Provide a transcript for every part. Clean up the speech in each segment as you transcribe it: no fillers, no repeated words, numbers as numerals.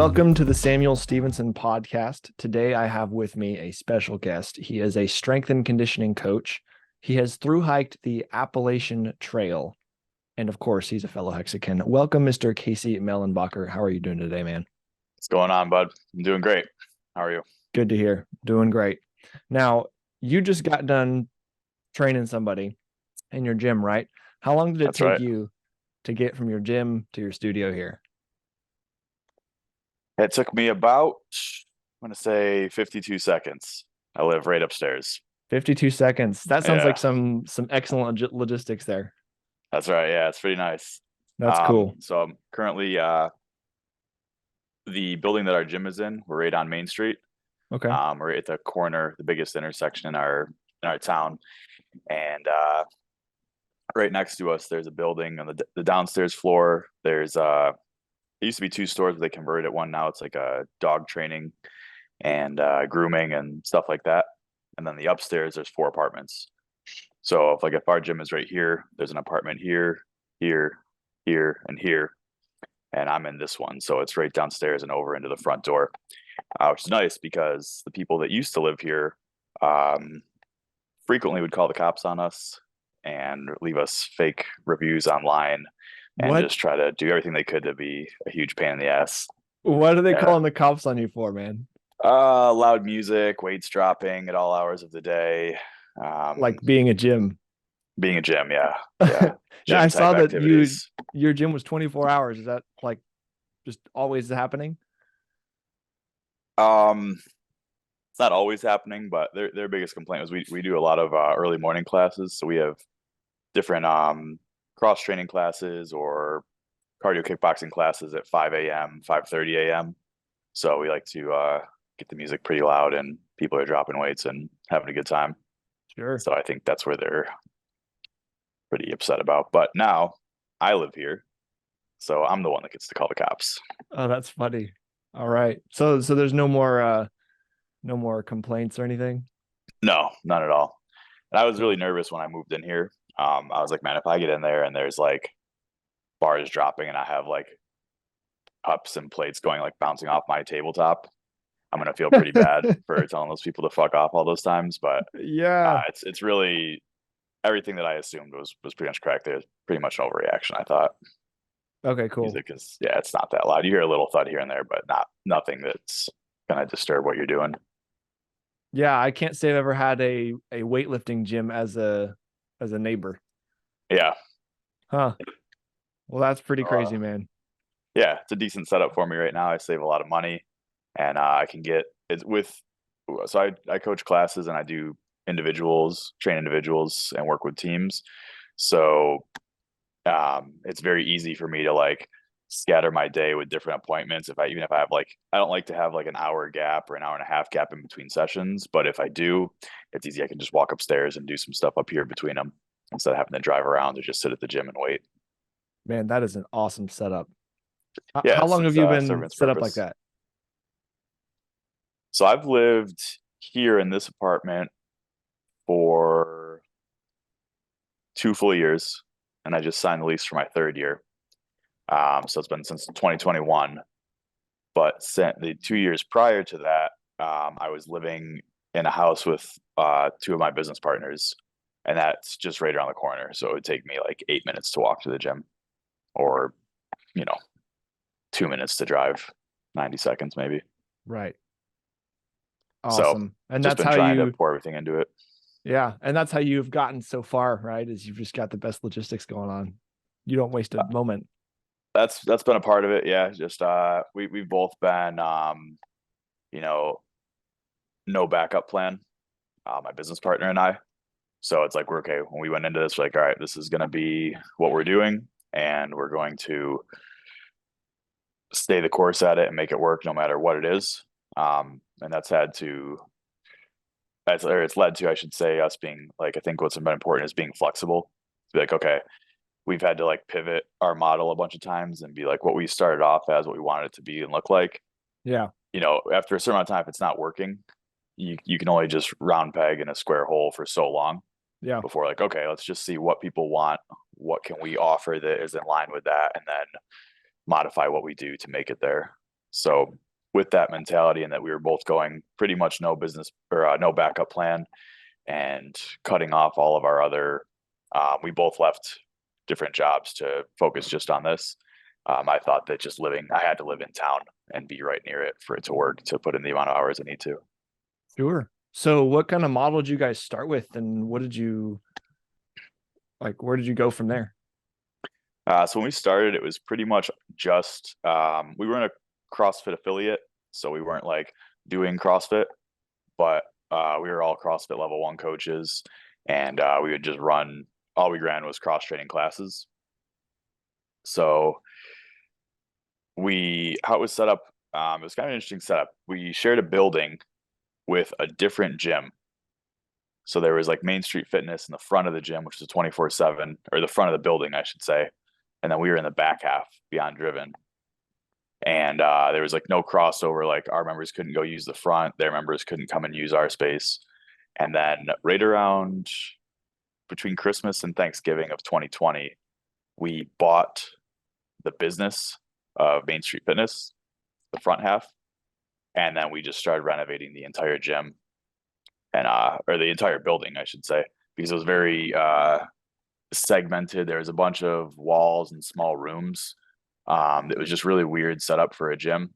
Welcome to the Samuel Stevenson podcast. Today I have with me a special guest. He is a strength and conditioning coach. He has thru-hiked the Appalachian Trail. And of course, he's a fellow Mexican. Welcome, Mr. Casey Mehlenbacher. How are you doing today, man? What's going on, bud? I'm doing great. How are you? Good to hear. Doing great. Now, you just got done training somebody in your gym, right? How long did it That's take right. you to get from your gym to your studio here? It took me about, I'm going to say 52 seconds. I live right upstairs. 52 seconds. That sounds like Yeah, some excellent logistics there. that's right. Yeah, it's pretty nice. That's cool. So I'm currently the building that our gym is in, we're right on Main Street. Okay. We're at the corner, the biggest intersection in our town. And right next to us, there's a building on the downstairs floor. There's it used to be two stores, but they converted it one now. It's like a dog training and grooming and stuff like that. And then the upstairs, there's 4 apartments. So if our gym is right here, there's an apartment here, here, here, and here, and I'm in this one. So it's right downstairs and over into the front door, which is nice because the people that used to live here frequently would call the cops on us and leave us fake reviews online and What just try to do everything they could to be a huge pain in the ass. what are they Yeah. calling the cops on you for, man? Loud music, weights dropping at all hours of the day. Like being a gym. Being a gym, yeah. Yeah. Yeah, I Gym saw type that activities. your gym was 24 hours. Is that like just always happening? It's not always happening, but their biggest complaint was we do a lot of early morning classes. So we have different cross training classes or cardio kickboxing classes at 5 a.m., 5:30 a.m. So we like to get the music pretty loud and people are dropping weights and having a good time. Sure. So I think that's where they're pretty upset about. But now I live here, so I'm the one that gets to call the cops. Oh, that's funny. All right. So there's no more complaints or anything? No, none at all. And I was really nervous when I moved in here. I was like, man, if I get in there and there's like bars dropping and I have like cups and plates going like bouncing off my tabletop, I'm gonna feel pretty bad for telling those people to fuck off all those times. But Yeah. it's really everything that I assumed was pretty much correct. There's pretty much an overreaction. I thought Okay, cool. music is yeah, it's not that loud. You hear a little thud here and there, but nothing that's gonna disturb what you're doing. Yeah, I can't say I've ever had a weightlifting gym as a neighbor. Yeah. Huh. Well, that's pretty Uh, crazy, man. yeah, it's a decent setup for me right now. I save a lot of money, and I can get it with. So I coach classes and I do train individuals, and work with teams. So it's very easy for me to like scatter my day with different appointments. Even if I have like, I don't like to have like an hour gap or an hour and a half gap in between sessions, but if I do, it's easy. I can just walk upstairs and do some stuff up here between them instead of having to drive around or just sit at the gym and wait. Man, that is an awesome setup. Yeah, How long have you been serving its set up like purpose. that? So I've lived here in this apartment for 2 full years, and I just signed the lease for my 3rd year. So it's been since 2021. But the 2 years prior to that, I was living in a house with 2 of my business partners, and that's just right around the corner. So it would take me like 8 minutes to walk to the gym, or you know, 2 minutes to drive, 90 seconds maybe. Right. So Awesome. And just that's been how trying to you, pour everything into it. yeah, and that's how you've gotten so far, right? Is you've just got the best logistics going on. You don't waste a moment. That's been a part of it. Yeah, just we've both been you know, no backup plan. My business partner and I. So it's like we're okay. When we went into this, we're like, all right, this is going to be what we're doing, and we're going to stay the course at it and make it work no matter what it is. And it's led to, I should say, us being like, I think what's been important is being flexible. To be like, okay, we've had to like pivot our model a bunch of times and be like what we started off as, what we wanted it to be and look like. Yeah. After a certain amount of time, if it's not working, you can only just round peg in a square hole for so long Yeah. before like, okay, let's just see what people want. What can we offer that is in line with that? And then modify what we do to make it there. So with that mentality and that we were both going pretty much no business or no backup plan and cutting off all of our other, we both left different jobs to focus just on this. I thought that I had to live in town and be right near it for it to work, to put in the amount of hours I need to. Sure. So what kind of model did you guys start with, and what did you like, where did you go from there? So when we started, it was pretty much just, we weren't a CrossFit affiliate, so we weren't like doing CrossFit, but we were all CrossFit level 1 coaches, and we would just all we ran was cross training classes. So how it was set up, it was kind of an interesting setup. We shared a building with a different gym. So there was like Main Street Fitness in the front of the gym, which is a 24/7, or the front of the building, I should say. And then we were in the back half, Beyondriven. And there was like no crossover. Like our members couldn't go use the front, their members couldn't come and use our space. And then right around between Christmas and Thanksgiving of 2020, we bought the business of Main Street Fitness, the front half. And then we just started renovating the entire gym and or the entire building, I should say, because it was very segmented. There was a bunch of walls and small rooms. It was just really weird setup for a gym.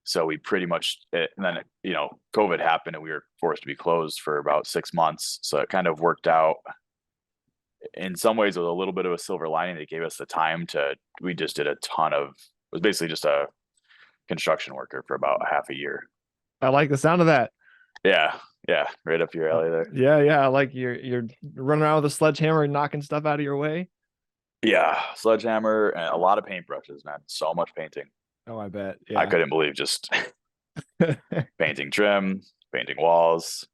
So we pretty much, and then, COVID happened and we were forced to be closed for about 6 months. So it kind of worked out in some ways with a little bit of a silver lining. That gave us the time we just did it was basically just a construction worker for about half a year. I like the sound of that. Yeah. Yeah. Right up your alley there. Yeah. I like you're running around with a sledgehammer and knocking stuff out of your way. Yeah. Sledgehammer and a lot of paintbrushes, man. So much painting. Oh, I bet. Yeah. I couldn't believe just painting trim, painting walls,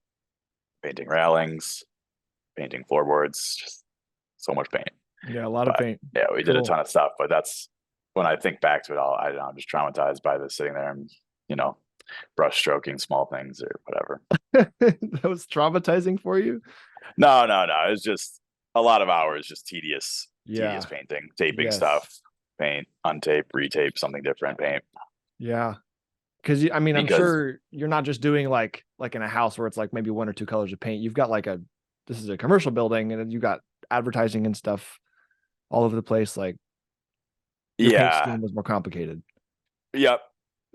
painting railings, painting floorboards, just so much paint. Yeah, a lot of paint. Yeah, we did a ton of stuff, but that's when I think back to it all, I'm just traumatized by this, sitting there and, brush stroking small things or whatever. That was traumatizing for you? No. It was just a lot of hours, just tedious painting, taping stuff, paint, untape, retape, something different, paint. Yeah. Because I'm sure you're not just doing like in a house where it's like maybe 1 or 2 colors of paint. You've got this is a commercial building, and then you got advertising and stuff all over the place. Like your paint scheme was more complicated. Yep,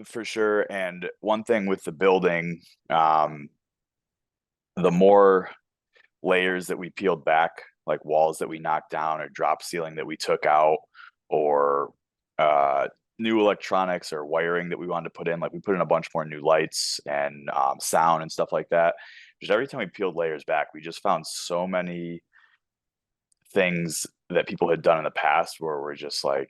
for sure. And one thing with the building, the more layers that we peeled back, like walls that we knocked down or drop ceiling that we took out, or new electronics or wiring that we wanted to put in, like we put in a bunch more new lights and sound and stuff like that. Just every time we peeled layers back, we just found so many things that people had done in the past where we're just like,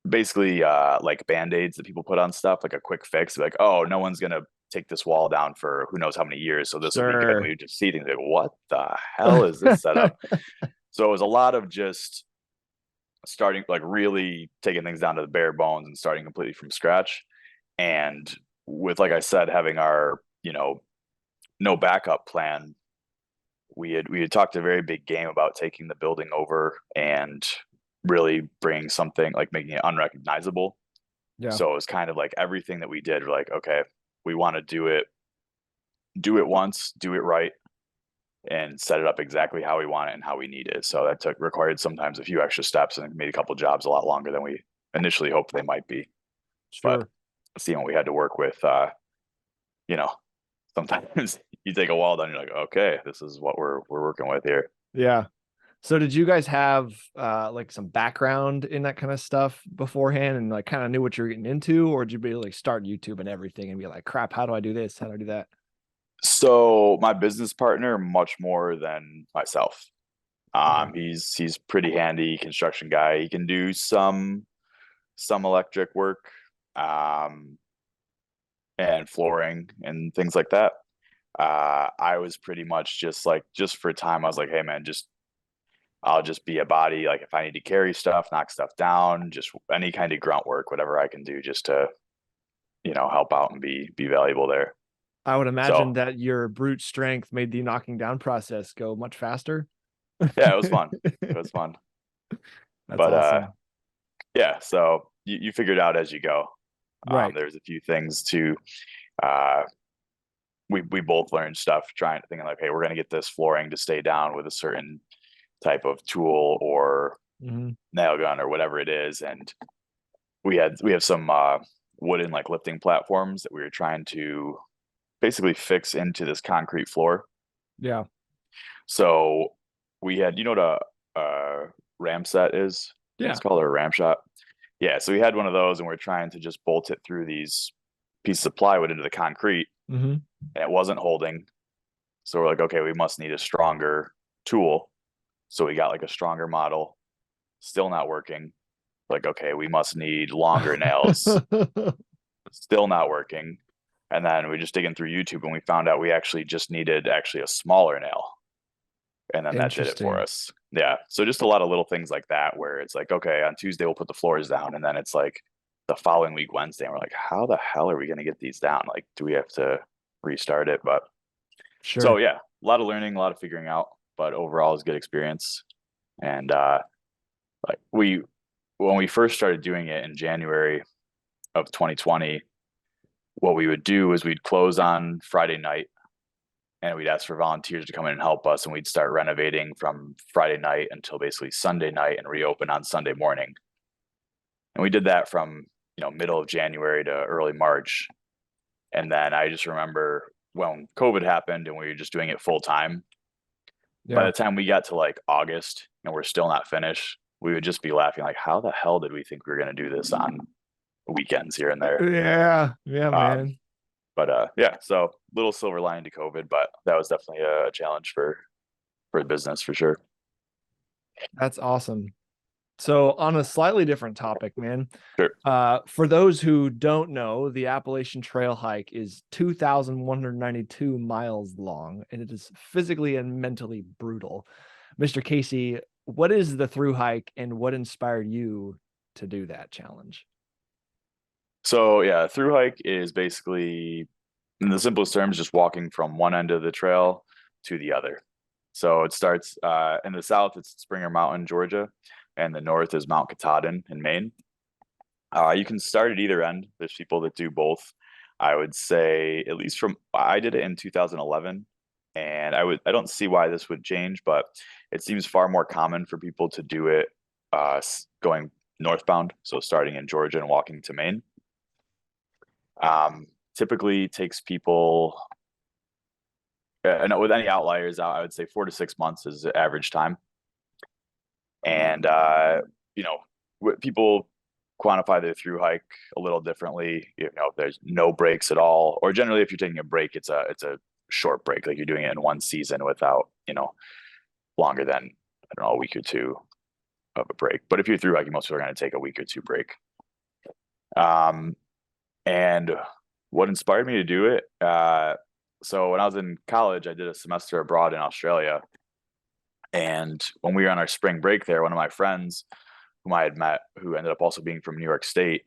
basically like band-aids that people put on stuff, like a quick fix, like, oh, no one's gonna take this wall down for who knows how many years, so this will be good. We just see things like, what the hell is this setup? So it was a lot of just starting, like really taking things down to the bare bones and starting completely from scratch. And with, like I said, having our no backup plan, we had talked a very big game about taking the building over and really bringing something, like making it unrecognizable. Yeah. So it was kind of like everything that we did, we're like, okay, we want to do it once, do it right, and set it up exactly how we want it and how we need it. So that required sometimes a few extra steps and made a couple jobs a lot longer than we initially hoped they might be. Sure. But seeing what we had to work with, sometimes you take a wall down, you're like, okay, this is what we're working with here. Yeah. So did you guys have like some background in that kind of stuff beforehand and like kind of knew what you're getting into, or did you be like start YouTube and everything and be like, crap, how do I do this? How do I do that? So my business partner, much more than myself. He's pretty handy construction guy. He can do some electric work, and flooring and things like that. I was pretty much just for time, I was like, hey man, I'll just be a body. Like if I need to carry stuff, knock stuff down, just any kind of grunt work, whatever I can do just to, help out and be valuable there. I would imagine that your brute strength made the knocking down process go much faster. Yeah, it was fun. It was fun. That's awesome. Yeah. So you figure it out as you go. Right. There's a few things to uh, we both learned stuff thinking like, hey, we're gonna get this flooring to stay down with a certain type of tool or Hmm. nail gun or whatever it is, and we have some wooden like lifting platforms that we were trying to basically fix into this concrete floor. Yeah. So we had, you know what a ram set is? Yeah. It's called a ram shot. Yeah, so we had one of those, and we're trying to just bolt it through these pieces of plywood into the concrete, Hmm. and it wasn't holding. So we're like, okay, we must need a stronger tool. So we got like a stronger model, still not working. Like, okay, we must need longer nails, still not working. And then we just digging through YouTube, and we found out we actually just needed actually a smaller nail. And then that did it for Interesting. us. Yeah. So just a lot of little things like that where it's like, okay, on Tuesday we'll put the floors down, and then it's like the following week Wednesday, and we're like, how the hell are we going to get these down? Like, do we have to restart it? But so Sure. yeah, a lot of learning, a lot of figuring out, but overall it's a good experience. And like when we first started doing it in January of 2020, what we would do is we'd close on Friday night, and we'd ask for volunteers to come in and help us, and we'd start renovating from Friday night until basically Sunday night and reopen on Sunday morning. And we did that from, middle of January to early March. And then I just remember when COVID happened and we were just doing it full time. By Yeah. the time we got to like August and we're still not finished, we would just be laughing like, how the hell did we think we were going to do this on weekends here and there? Yeah. Yeah, Um, man. but yeah, so little silver lining to COVID, but that was definitely a challenge for business for sure. That's awesome. So on a slightly different topic, man, Sure. for those who don't know, the Appalachian Trail hike is 2,192 miles long, and it is physically and mentally brutal. Mr. Casey, what is the through hike, and what inspired you to do that challenge? So yeah, through hike is basically, in the simplest terms, just walking from one end of the trail to the other. So it starts in the south, it's Springer Mountain, Georgia, and the north is Mount Katahdin in Maine. You can start at either end. There's people that do both. I would say, at least I did it in 2011, and I don't see why this would change, but it seems far more common for people to do it going northbound, so starting in Georgia and walking to Maine. Typically takes people, and with any outliers, I would say 4 to 6 months is the average time. And people quantify their through hike a little differently. If there's no breaks at all, or generally if you're taking a break, it's a short break, like you're doing it in one season without longer than, I don't know, a week or two of a break. But if you're through hiking, most people are going to take a week or two break. And what inspired me to do it? So when I was in college, I did a semester abroad in Australia. And when we were on our spring break there, one of my friends whom I had met, who ended up also being from New York State,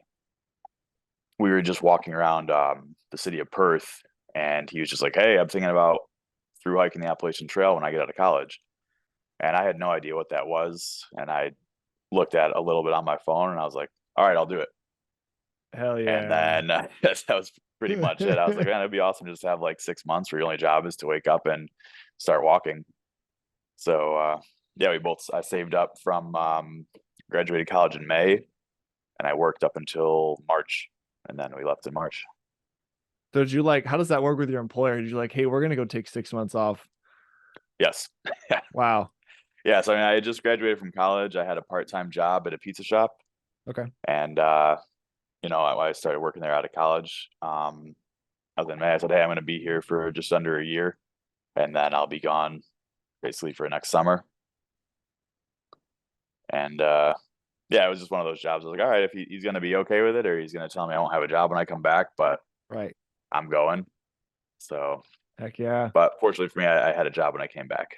we were just walking around the city of Perth, and he was just like, hey, I'm thinking about through hiking the Appalachian Trail when I get out of college. And I had no idea what that was. And I looked at it a little bit on my phone, and I was like, all right, I'll do it. Hell And yeah. then that was pretty much it. I was like, man, it'd be awesome just to have like 6 months where your only job is to wake up and start walking. So yeah, I saved up from graduated college in May, and I worked up until March, and then we left in March. So did you how does that work with your employer? Did you hey, we're going to go take 6 months off? Yes. Wow. Yeah. So I mean, I just graduated from college. I had a part-time job at a pizza shop. Okay. And I started working there out of college. I was in May. I said, hey, I'm going to be here for just under a year, and then I'll be gone basically for next summer. And yeah, it was just one of those jobs. I was like, all right, if he's going to be okay with it, or he's going to tell me I won't have a job when I come back, but Right. I'm going. So, Heck yeah. but fortunately for me, I had a job when I came back.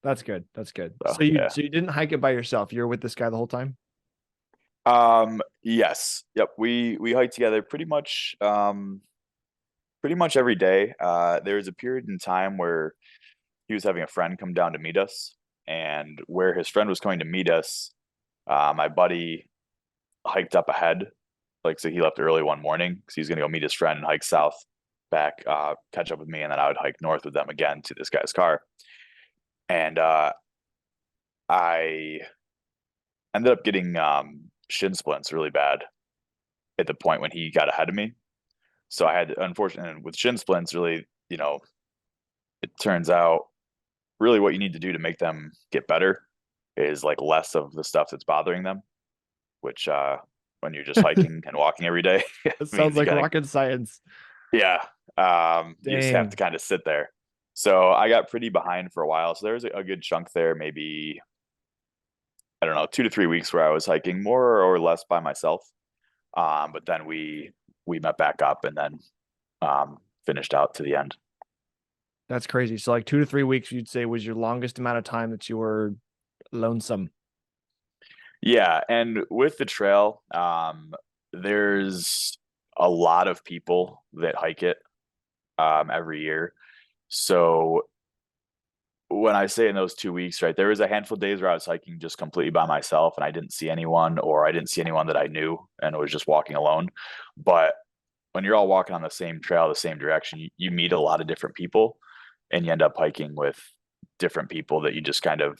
That's good. That's good. So, So you yeah. so you didn't hike it by yourself. You were with this guy the whole time? Yes. Yep. We hiked together pretty much every day. There was a period in time where he was having a friend come down to meet us, and where his friend was coming to meet us, my buddy hiked up ahead. Like, so he left early one morning because he's going to go meet his friend and hike south back, catch up with me. And then I would hike north with them again to this guy's car. And I ended up getting shin splints really bad at the point when he got ahead of me. So I had, unfortunately, with shin splints, really, it turns out really what you need to do to make them get better is like less of the stuff that's bothering them, which when you're just hiking and walking every day, It sounds means you like gotta, rocket science. yeah, you just have to Dang. kind of sit there. So I got pretty behind for a while. So there was a good chunk there, maybe, I don't know, 2 to 3 weeks where I was hiking more or less by myself. But then we met back up and then finished out to the end. That's crazy. So like 2 to 3 weeks, you'd say was your longest amount of time that you were lonesome. Yeah, and with the trail, there's a lot of people that hike it every year. So when I say in those 2 weeks, right, there was a handful of days where I was hiking just completely by myself and I didn't see anyone, or I didn't see anyone that I knew and was just walking alone. But when you're all walking on the same trail, the same direction, you meet a lot of different people and you end up hiking with different people that you just kind of,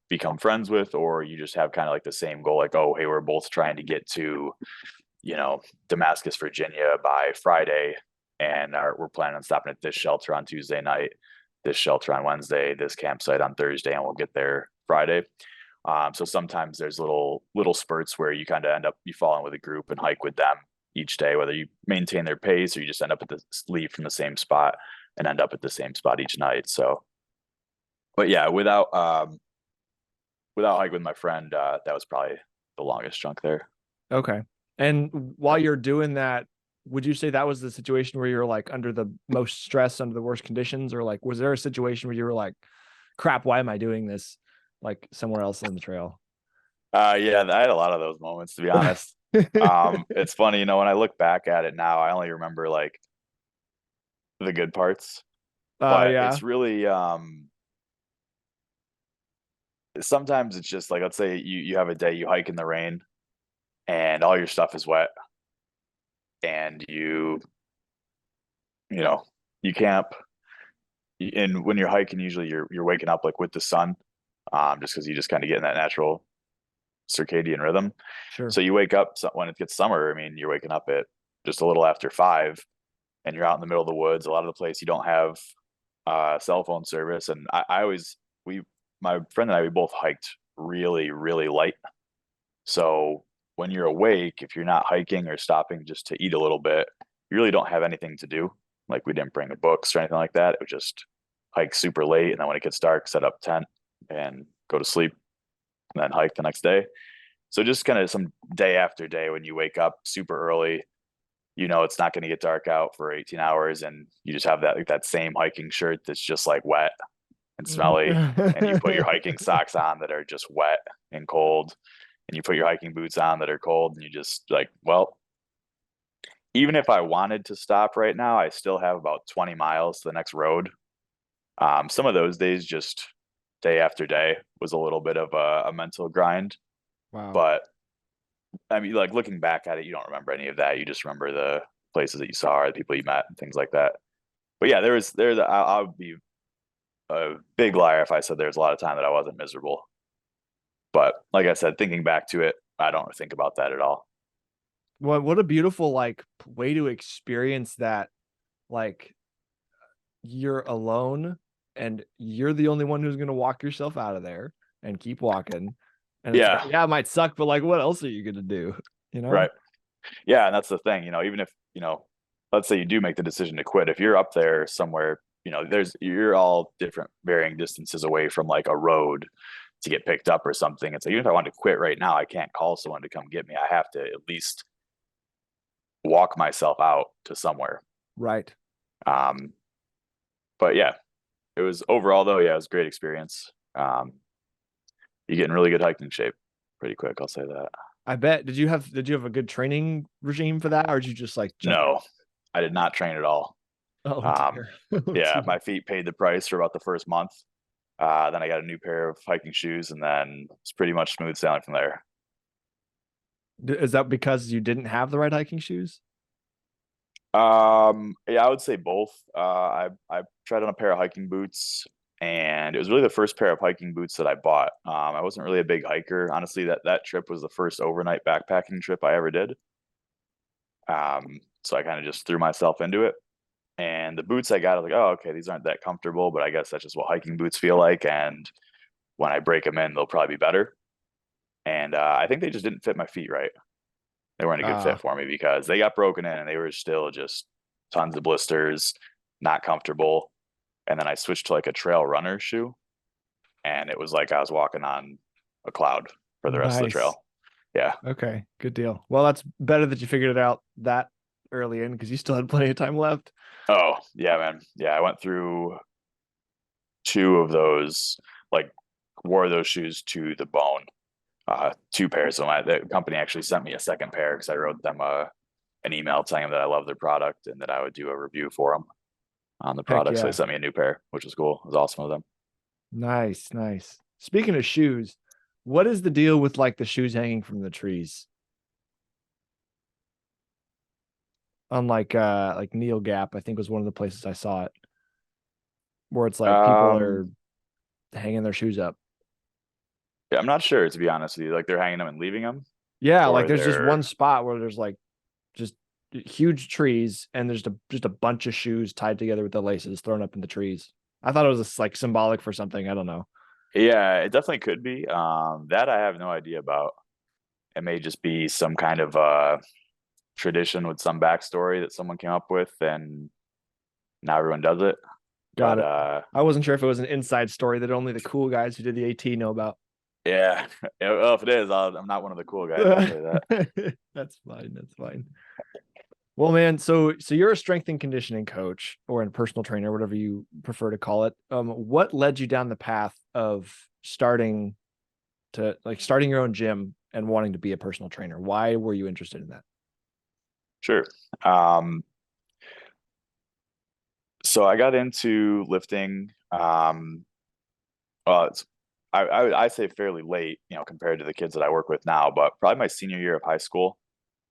become friends with, or you just have kind of like the same goal, like, oh, hey, we're both trying to get to, Damascus, Virginia by Friday. And we're planning on stopping at this shelter on Tuesday night, this shelter on Wednesday, this campsite on Thursday, and we'll get there Friday. So sometimes there's little spurts where you kind of end up, you fall in with a group and hike with them each day, whether you maintain their pace or you just end up leave from the same spot and end up at the same spot each night. So, but yeah, without hiking with my friend, that was probably the longest chunk there. Okay. And while you're doing that, would you say that was the situation where you're like under the most stress, under the worst conditions, or like was there a situation where you were like, crap, why am I doing this? Like somewhere else on the trail? Yeah, I had a lot of those moments, to be honest. It's funny, when I look back at it now, I only remember like the good parts, but Yeah. it's really sometimes it's just like, let's say you have a day you hike in the rain and all your stuff is wet and you know you camp, and when you're hiking usually you're waking up like with the sun, just because you just kind of get in that natural circadian rhythm. Sure. So you wake up, when it gets summer, I mean, you're waking up at just a little after 5 and you're out in the middle of the woods. A lot of the place you don't have cell phone service. And I always, my friend and I, we both hiked really, really light. So when you're awake, if you're not hiking or stopping just to eat a little bit, you really don't have anything to do. Like, we didn't bring books or anything like that. It was just hike super late. And then when it gets dark, set up tent and go to sleep and then hike the next day. So just kind of some day after day when you wake up super early, it's not going to get dark out for 18 hours and you just have that same hiking shirt that's just like wet and smelly, and you put your hiking socks on that are just wet and cold, and you put your hiking boots on that are cold, and you just like, well, even if I wanted to stop right now, I still have about 20 miles to the next road. Some of those days, just day after day, was a little bit of a mental grind. Wow. But I mean, like, looking back at it, you don't remember any of that. You just remember the places that you saw or the people you met and things like that. But yeah, I would be a big liar if I said there's a lot of time that I wasn't miserable. But like I said, thinking back to it, I don't think about that at all. What a beautiful like way to experience that. Like you're alone and you're the only one who's gonna walk yourself out of there and keep walking. And it's like, Yeah, yeah, it might suck, but like what else are you gonna do? You know? right. Yeah, and that's the thing, even if, let's say you do make the decision to quit, if you're up there somewhere, you're all different varying distances away from like a road to get picked up or something. And so even if I wanted to quit right now, I can't call someone to come get me. I have to at least walk myself out to somewhere. Right. Um, but yeah, it was overall though, yeah, it was a great experience. You get in really good hiking shape pretty quick, I'll say that. I bet. Did you have a good training regime for that, or did you just like jump No, I did not train at all. Oh Um, dear. Oh yeah, dear. my feet paid the price for about the first month. Then I got a new pair of hiking shoes, and then it's pretty much smooth sailing from there. Is that because you didn't have the right hiking shoes? Yeah, I would say both. I tried on a pair of hiking boots, and it was really the first pair of hiking boots that I bought. I wasn't really a big hiker. Honestly, that trip was the first overnight backpacking trip I ever did. So I kind of just threw myself into it. And the boots I got, I was like, oh, okay, these aren't that comfortable, but I guess that's just what hiking boots feel like. And when I break them in, they'll probably be better. And I think they just didn't fit my feet right. They weren't a good Uh, fit for me because they got broken in and they were still just tons of blisters, not comfortable. And then I switched to like a trail runner shoe, and it was like I was walking on a cloud for the rest of the nice. trail. Yeah. Okay, good deal. Well, that's better that you figured it out that early in because you still had plenty of time left. Oh, yeah, man. Yeah, I went through two of those, like wore those shoes to the bone. Two pairs. So the company actually sent me a second pair because I wrote them an email telling them that I love their product and that I would do a review for them on the Heck product. So they yeah. sent me a new pair, which was cool. It was awesome of them. Nice, nice. Speaking of shoes, what is the deal with like the shoes hanging from the trees? Unlike like Neil Gap, I think was one of the places I saw it where it's like people Um, are hanging their shoes up. yeah, I'm not sure to be honest with you. Like they're hanging them and leaving them, Yeah, like or there's just one they're spot where there's like just huge trees and there's just a bunch of shoes tied together with the laces thrown up in the trees. I thought it was like symbolic for something. I don't know. yeah, it definitely could be. That I have no idea about. It may just be some kind of tradition with some backstory that someone came up with, and now everyone does it. Got But it. I wasn't sure if it was an inside story that only the cool guys who did the AT know about. yeah, well, if it is, I'm not one of the cool guys. I'll tell you that. That's fine. That's fine. Well, man, so you're a strength and conditioning coach or a personal trainer, whatever you prefer to call it. What led you down the path of starting your own gym and wanting to be a personal trainer? Why were you interested in that? Sure. Um, so I got into lifting. It's I say fairly late, compared to the kids that I work with now, but probably my senior year of high school.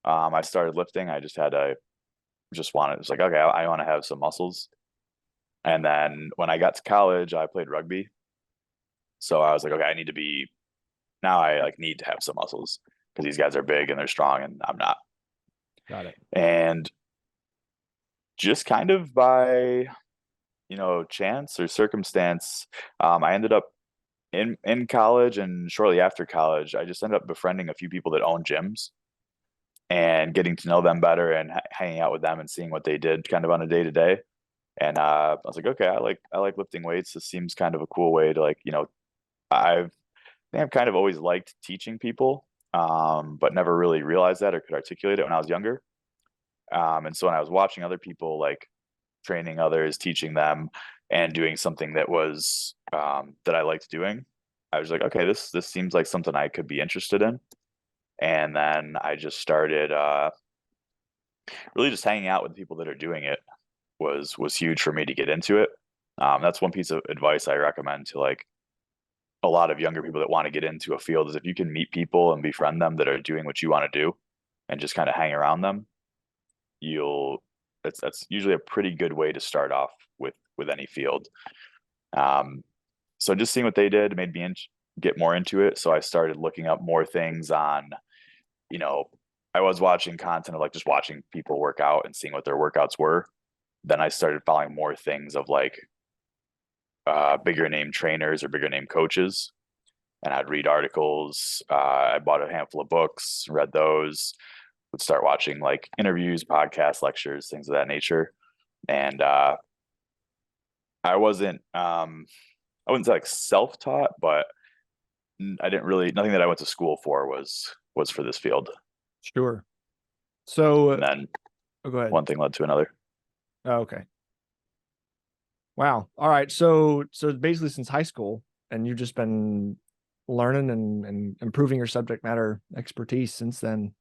I started lifting. I just wanted, it was like, okay, I want to have some muscles. And then when I got to college, I played rugby. So I was like, okay, I like need to have some muscles because these guys are big and they're strong and I'm not. Got it. And just kind of by, chance or circumstance, I ended up in college, and shortly after college, I just ended up befriending a few people that own gyms and getting to know them better and hanging out with them and seeing what they did kind of on a day to day. And I was like, okay, I like lifting weights. This seems kind of a cool way to I think I've kind of always liked teaching people, but never really realized that or could articulate it when I was younger. And so when I was watching other people like training others, teaching them, and doing something that was that I liked doing, I was like, okay, this seems like something I could be interested in. And then I just started really just hanging out with people that are doing it was huge for me to get into it. That's one piece of advice I recommend to like a lot of younger people that want to get into a field is if you can meet people and befriend them that are doing what you want to do and just kind of hang around them, you'll that's usually a pretty good way to start off with any field. Um, so just seeing what they did made me get more into it. So I started looking up more things on, you know, I was watching content of like just watching people work out and seeing what their workouts were. Then I started following more things of like bigger name trainers or bigger name coaches, and I'd read articles. I bought a handful of books, read those, would start watching like interviews, podcasts, lectures, things of that nature. And I wasn't, I wouldn't say like self-taught, but I didn't really, nothing that I went to school for was for this field. Sure. So, And then oh, go ahead. one thing led to another. Oh, okay. Wow. All right. So basically since high school, and you've just been learning and improving your subject matter expertise since then.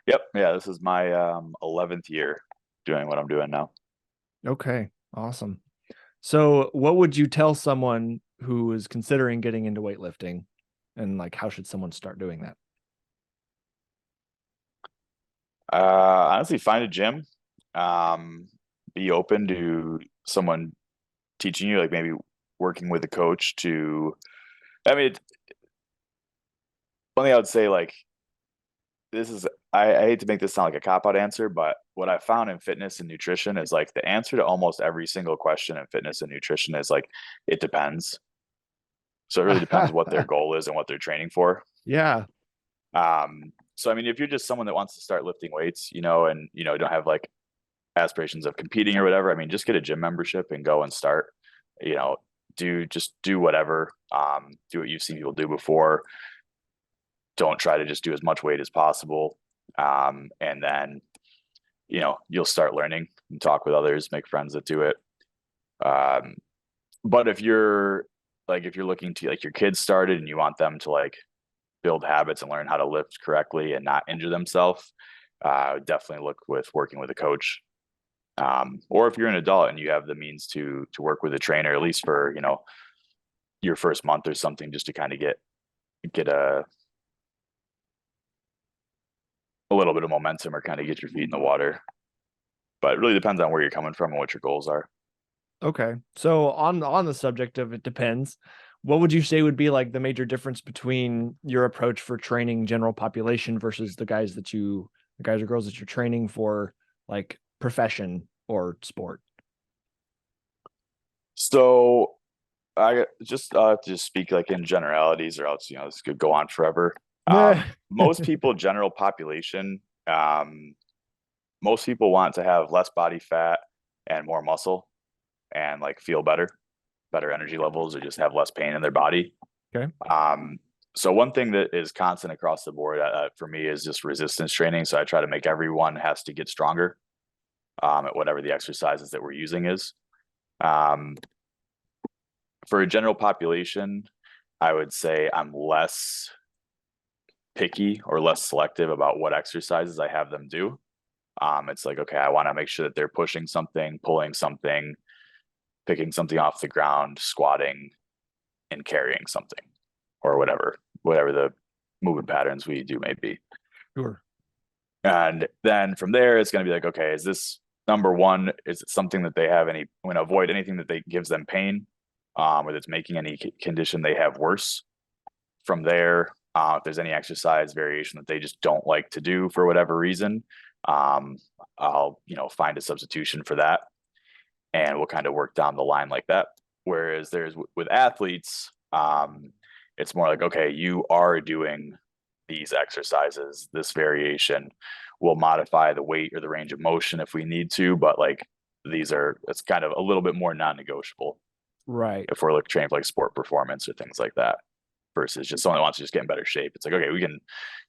Yep. Yeah. This is my 11th year doing what I'm doing now. Okay. Awesome. So what would you tell someone who is considering getting into weightlifting, and like how should someone start doing that? Honestly, find a gym. Be open to someone teaching you, like maybe working with a coach to, I mean, one thing I would say, like, this is, I hate to make this sound like a cop-out answer, but what I found in fitness and nutrition is like the answer to almost every single question in fitness and nutrition is like, it depends. So it really depends what their goal is and what they're training for. Yeah. So I mean, if you're just someone that wants to start lifting weights, and don't have like aspirations of competing or whatever, I mean, just get a gym membership and go and start, you know, do whatever, do what you've seen people do before. Don't try to just do as much weight as possible. And then, you'll start learning and talk with others, make friends that do it. But if you're looking to, like, your kids started and you want them to like build habits and learn how to lift correctly and not injure themselves, definitely look with working with a coach. Or if you're an adult and you have the means to work with a trainer, at least for, your first month or something, just to kind of get a little bit of momentum or kind of get your feet in the water. But it really depends on where you're coming from and what your goals are. Okay. So on the subject of it depends, what would you say would be like the major difference between your approach for training general population versus the guys or girls that you're training for like profession or sport? So I just speak like in generalities, or else this could go on forever. Most people, general population, most people want to have less body fat and more muscle, and like feel better energy levels, or just have less pain in their body. Okay. So one thing that is constant across the board, for me, is just resistance training. So I try to make everyone has to get stronger, at whatever the exercises that we're using is. Um, for a general population, I would say I'm less picky or less selective about what exercises I have them do. It's like, okay, I want to make sure that they're pushing something, pulling something, picking something off the ground, squatting, and carrying something, or whatever the movement patterns we do may be. Sure. And then from there, it's going to be like, okay, is this number one? Is it something that they have any? I'm going to avoid anything that gives them pain, or that's making any condition they have worse. From there, if there's any exercise variation that they just don't like to do for whatever reason, I'll find a substitution for that, and we'll kind of work down the line like that. Whereas with athletes, it's more like, okay, you are doing these exercises, this variation. We'll modify the weight or the range of motion if we need to, but like it's kind of a little bit more non-negotiable. Right. If we're looking training for like sport performance or things like that, versus just someone that wants to just get in better shape. It's like, okay,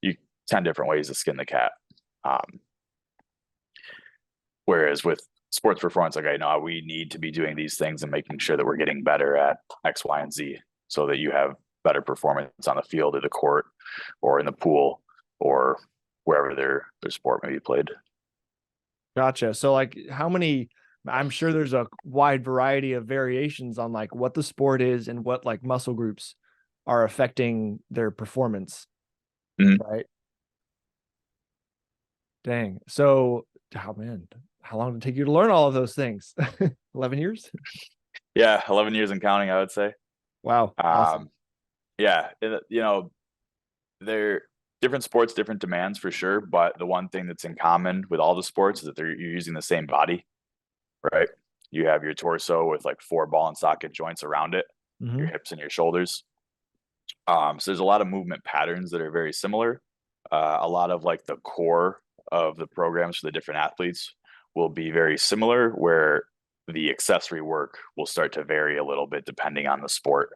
you 10 different ways to skin the cat. Whereas with sports performance, like, I know we need to be doing these things and making sure that we're getting better at X, Y, and Z, so that you have better performance on the field or the court or in the pool or wherever their sport may be played. Gotcha. So like I'm sure there's a wide variety of variations on like what the sport is and what like muscle groups are affecting their performance. Mm-hmm. Right. Dang. So, oh man, how long did it take you to learn all of those things? 11 years? Yeah, 11 years and counting, I would say. Wow. Awesome. Yeah, they're different sports, different demands for sure. But the one thing that's in common with all the sports is that you're using the same body, right? You have your torso with like 4 ball and socket joints around it, your hips and your shoulders. So there's a lot of movement patterns that are very similar. A lot of like the core of the programs for the different athletes will be very similar, where the accessory work will start to vary a little bit depending on the sport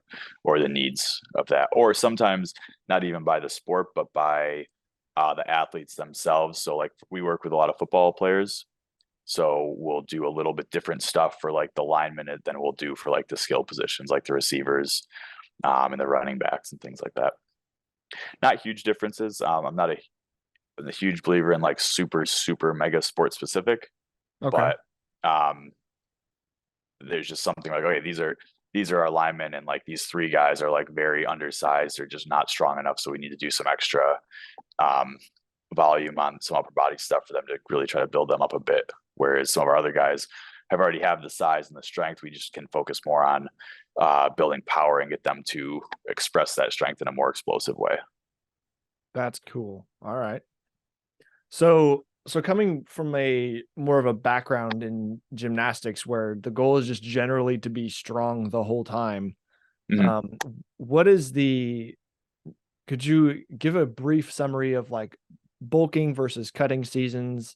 or the needs of that, or sometimes not even by the sport, but by the athletes themselves. So like we work with a lot of football players. So we'll do a little bit different stuff for like the linemen than we'll do for like the skill positions, like the receivers, and the running backs and things like that. Not huge differences. I'm not a huge believer in like super, super mega sport specific, Okay. but there's just something like, okay, these are our linemen, and like these 3 guys are like very undersized or just not strong enough. So we need to do some extra volume on some upper body stuff for them to really try to build them up a bit. Whereas some of our other guys already have the size and the strength. We just can focus more on building power and get them to express that strength in a more explosive way. That's cool. All right. So coming from a more of a background in gymnastics where the goal is just generally to be strong the whole time, what is could you give a brief summary of like bulking versus cutting seasons,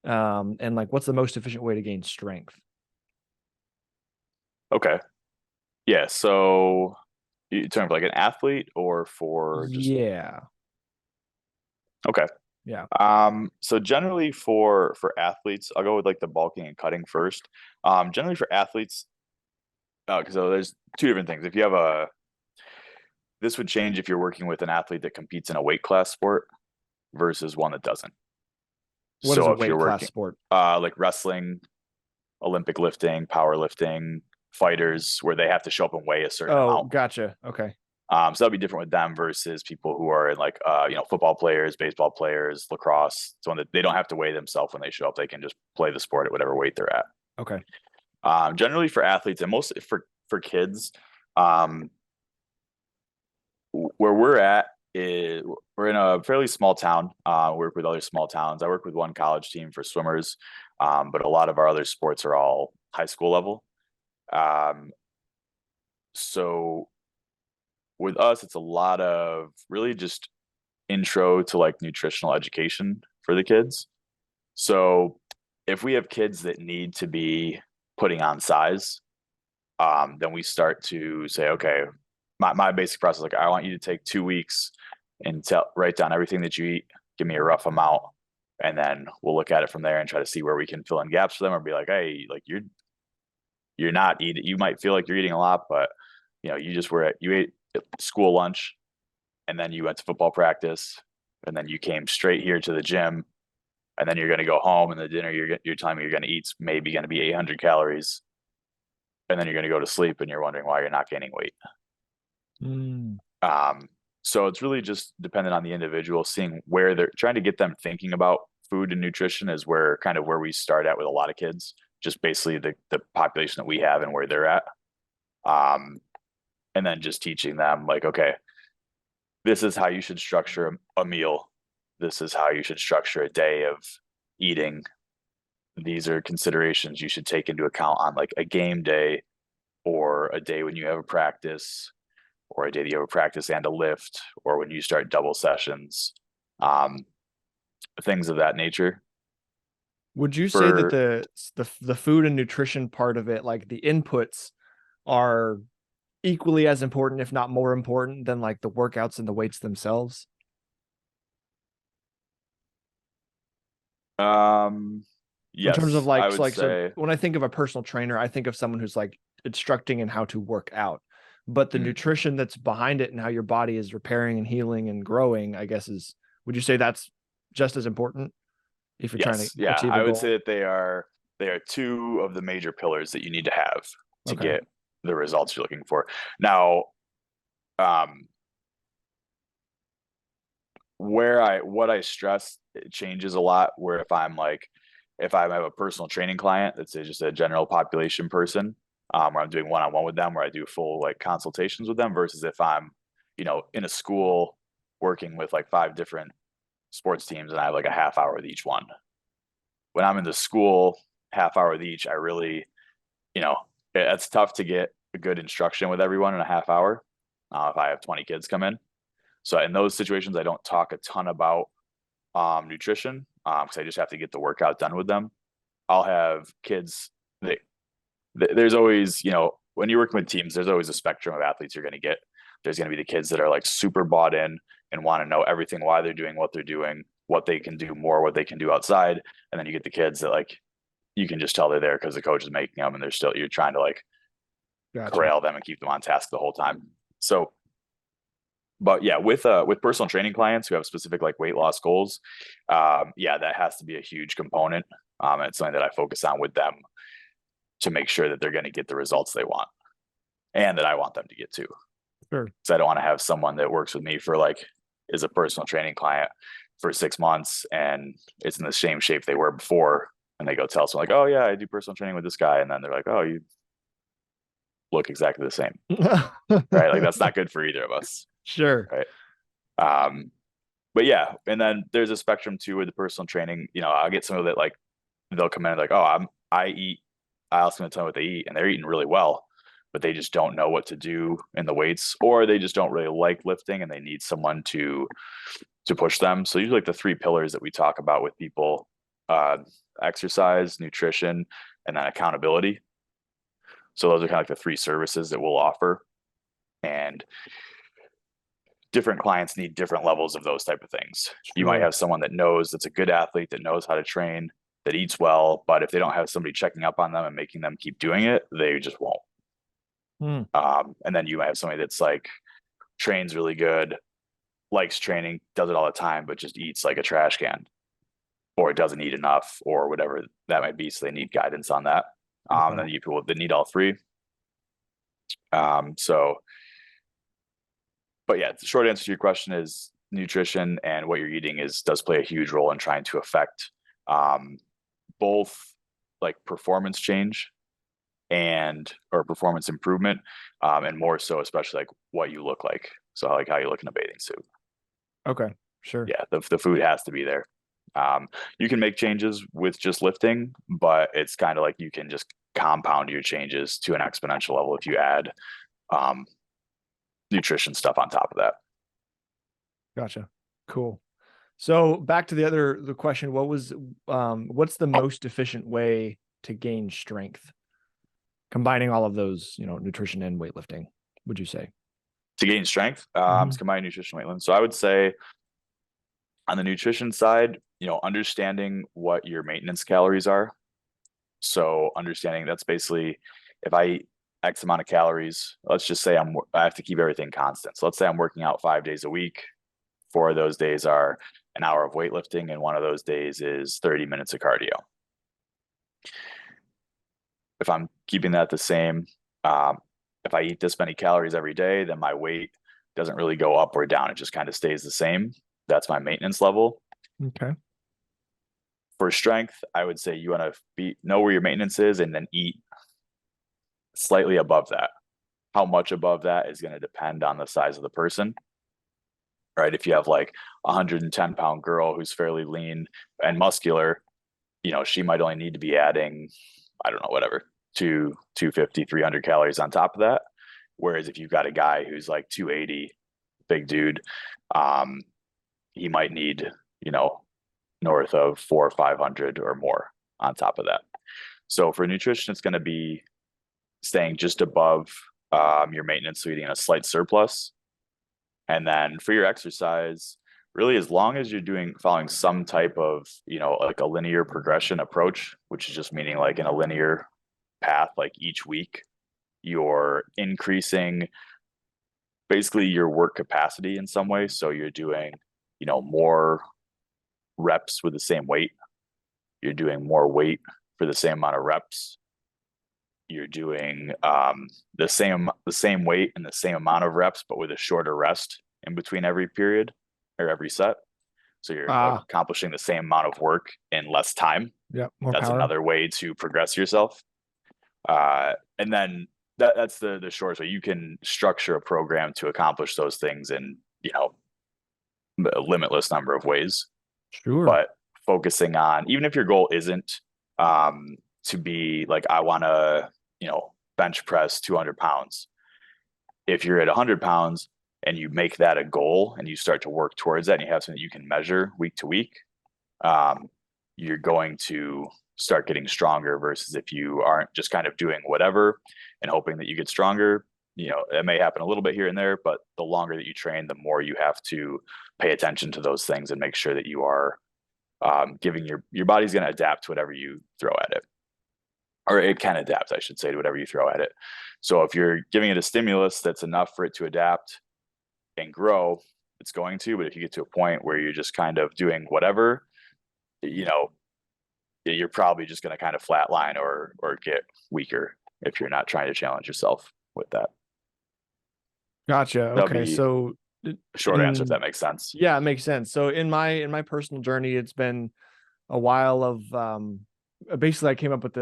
and like what's the most efficient way to gain strength? Okay. Yeah. So you talking like an athlete or for just Yeah. okay. Yeah. So generally for athletes, I'll go with like the bulking and cutting first. Generally for athletes, because there's two different things. If you have this would change if you're working with an athlete that competes in a weight class sport versus one that doesn't. What is a So if weight you're class working sport? like wrestling, Olympic lifting, powerlifting, fighters where they have to show up and weigh a certain Oh, amount. gotcha. Okay. So that'd be different with them versus people who are in like football players, baseball players, lacrosse. So that they don't have to weigh themselves when they show up. They can just play the sport at whatever weight they're at. Okay. Generally for athletes and most for kids, where we're at is we're in a fairly small town. We work with other small towns. I work with one college team for swimmers, but a lot of our other sports are all high school level. So with us, it's a lot of really just intro to like nutritional education for the kids. So if we have kids that need to be putting on size, then we start to say, okay, my basic process, like I want you to take 2 weeks and write down everything that you eat, give me a rough amount, and then we'll look at it from there and try to see where we can fill in gaps for them, or be like, hey, like you're not eating. You might feel like you're eating a lot, but you ate school lunch, and then you went to football practice, and then you came straight here to the gym, and then you're going to go home, and the dinner you're telling me you're going to eat maybe going to be 800 calories, and then you're going to go to sleep, and you're wondering why you're not gaining weight. So it's really just dependent on the individual, seeing where they're trying to get them thinking about food and nutrition is where we start at with a lot of kids, just basically the population that we have and where they're at. And then just teaching them like, okay, this is how you should structure a meal. This is how you should structure a day of eating. These are considerations you should take into account on like a game day or a day when you have a practice or a day that you have a practice and a lift or when you start double sessions, things of that nature. Would you say that the food and nutrition part of it, like the inputs, are equally as important, if not more important, than like the workouts and the weights themselves? Yes, in terms of like, I would so when I think of a personal trainer, I think of someone who's like instructing in how to work out, but the nutrition that's behind it and how your body is repairing and healing and growing, I guess would you say that's just as important if you're trying to achieve a I would goal? say that they are two of the major pillars that you need to have to get the results you're looking for. Now, what I stress, it changes a lot. Where if I have a personal training client that's just a general population person, where I'm doing one-on-one with them, where I do full like consultations with them, versus if I'm, in a school working with like 5 different sports teams and I have like a half hour with each one. When I'm in the school half hour with each, I really, it's tough to get a good instruction with everyone in a half hour if I have 20 kids come in. So in those situations, I don't talk a ton about nutrition because I just have to get the workout done with them. I'll have kids. There's always, when you're working with teams, there's always a spectrum of athletes you're going to get. There's going to be the kids that are like super bought in and want to know everything, why they're doing what they're doing, what they can do more, what they can do outside. And then you get the kids that like, you can just tell they're there because the coach is making them and you're trying to like corral them and keep them on task the whole time. So, but yeah, with personal training clients who have specific like weight loss goals, that has to be a huge component. It's something that I focus on with them to make sure that they're going to get the results they want and that I want them to get to. Sure. So I don't want to have someone that works with me for like is a personal training client for 6 months and it's in the same shape they were before, and they go tell someone like, oh yeah, I do personal training with this guy, and then they're like, oh, you look exactly the same. Right? Like that's not good for either of us. Sure. Right. But yeah, and then there's a spectrum too with the personal training. I'll get some of it, like they'll come in like, oh, I ask them to tell me what they eat, and they're eating really well, but they just don't know what to do in the weights, or they just don't really like lifting and they need someone to push them. So usually like the 3 pillars that we talk about with people, exercise, nutrition, and then accountability. So those are kind of like the 3 services that we'll offer. And different clients need different levels of those type of things. Sure. You might have someone that's a good athlete, that knows how to train, that eats well, but if they don't have somebody checking up on them and making them keep doing it, they just won't. And then you might have somebody that's like trains really good, likes training, does it all the time, but just eats like a trash can, or it doesn't eat enough, or whatever that might be. So they need guidance on that. And then you people that need all 3. But yeah, the short answer to your question is nutrition and what you're eating does play a huge role in trying to affect both like performance change or performance improvement, and more so especially like what you look like. So like how you look in a bathing suit. Okay, sure. Yeah, the food has to be there. You can make changes with just lifting, but it's kind of like you can just compound your changes to an exponential level if you add nutrition stuff on top of that. Gotcha. Cool. So back to the question, what's the most efficient way to gain strength? Combining all of those, nutrition and weightlifting, would you say? To gain strength, it's combining nutrition and weightlifting. So I would say on the nutrition side, understanding what your maintenance calories are. So understanding that's basically, if I eat X amount of calories, let's just say I have to keep everything constant. So let's say I'm working out 5 days a week. 4 of those days are an hour of weightlifting, and one of those days is 30 minutes of cardio. If I'm keeping that the same, if I eat this many calories every day, then my weight doesn't really go up or down. It just kind of stays the same. That's my maintenance level. Okay. For strength, I would say you want to know where your maintenance is and then eat slightly above that. How much above that is going to depend on the size of the person. Right? If you have like a 110-pound girl who's fairly lean and muscular, she might only need to be adding, I don't know, whatever, 250, 300 calories on top of that. Whereas if you've got a guy who's like 280, big dude, he might need, north of 400 or 500 or more on top of that. So for nutrition, it's going to be staying just above your maintenance, so eating a slight surplus. And then for your exercise, really, as long as you're following some type of, like a linear progression approach, which is just meaning like in a linear path, like each week, you're increasing basically your work capacity in some way. So you're doing, more reps with the same weight. You're doing more weight for the same amount of reps. You're doing the same weight and the same amount of reps, but with a shorter rest in between every period or every set. So you're accomplishing the same amount of work in less time. Yeah, that's power. Another way to progress yourself. And then that's the shortest way. You can structure a program to accomplish those things in a limitless number of ways. Sure. But focusing on, even if your goal isn't to be like, I want to bench press 200 pounds. If you're at 100 pounds and you make that a goal and you start to work towards that and you have something you can measure week to week, you're going to start getting stronger versus if you aren't just kind of doing whatever and hoping that you get stronger. It may happen a little bit here and there, but the longer that you train, the more you have to pay attention to those things and make sure that you are giving your body's going to adapt to whatever you throw at it. Or it can adapt, I should say, to whatever you throw at it. So if you're giving it a stimulus that's enough for it to adapt and grow, it's going to. But if you get to a point where you're just kind of doing whatever, you're probably just going to kind of flatline or get weaker if you're not trying to challenge yourself with that. Gotcha. Okay. So Short answer, if that makes sense. Yeah, it makes sense. So in my personal journey, it's been a while of basically I came up with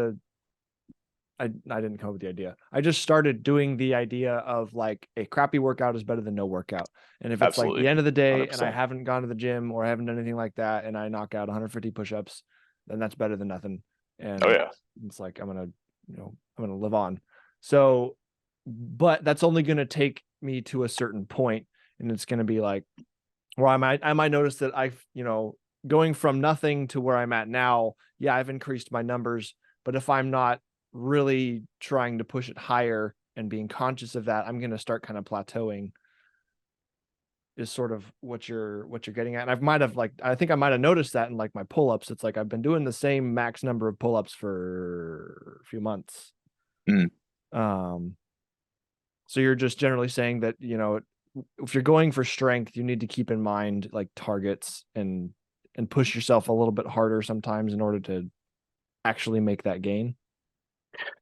I didn't come up with the idea. I just started doing the idea of like a crappy workout is better than no workout. And if it's Absolutely. like the end of the day 100%. and I haven't gone to the gym or I haven't done anything like that and I knock out 150 push-ups, then that's better than nothing. And Oh yeah. it's like I'm gonna live on. So, but that's only gonna take me to a certain point, and it's gonna be like, or I might notice that going from nothing to where I'm at now, yeah, I've increased my numbers, but if I'm not really trying to push it higher and being conscious of that, I'm going to start kind of plateauing, is sort of what you're getting at. And I think I might have noticed that in like my pull-ups. It's like I've been doing the same max number of pull-ups for a few months. Mm. So you're just generally saying that, if you're going for strength, you need to keep in mind like targets and push yourself a little bit harder sometimes in order to actually make that gain.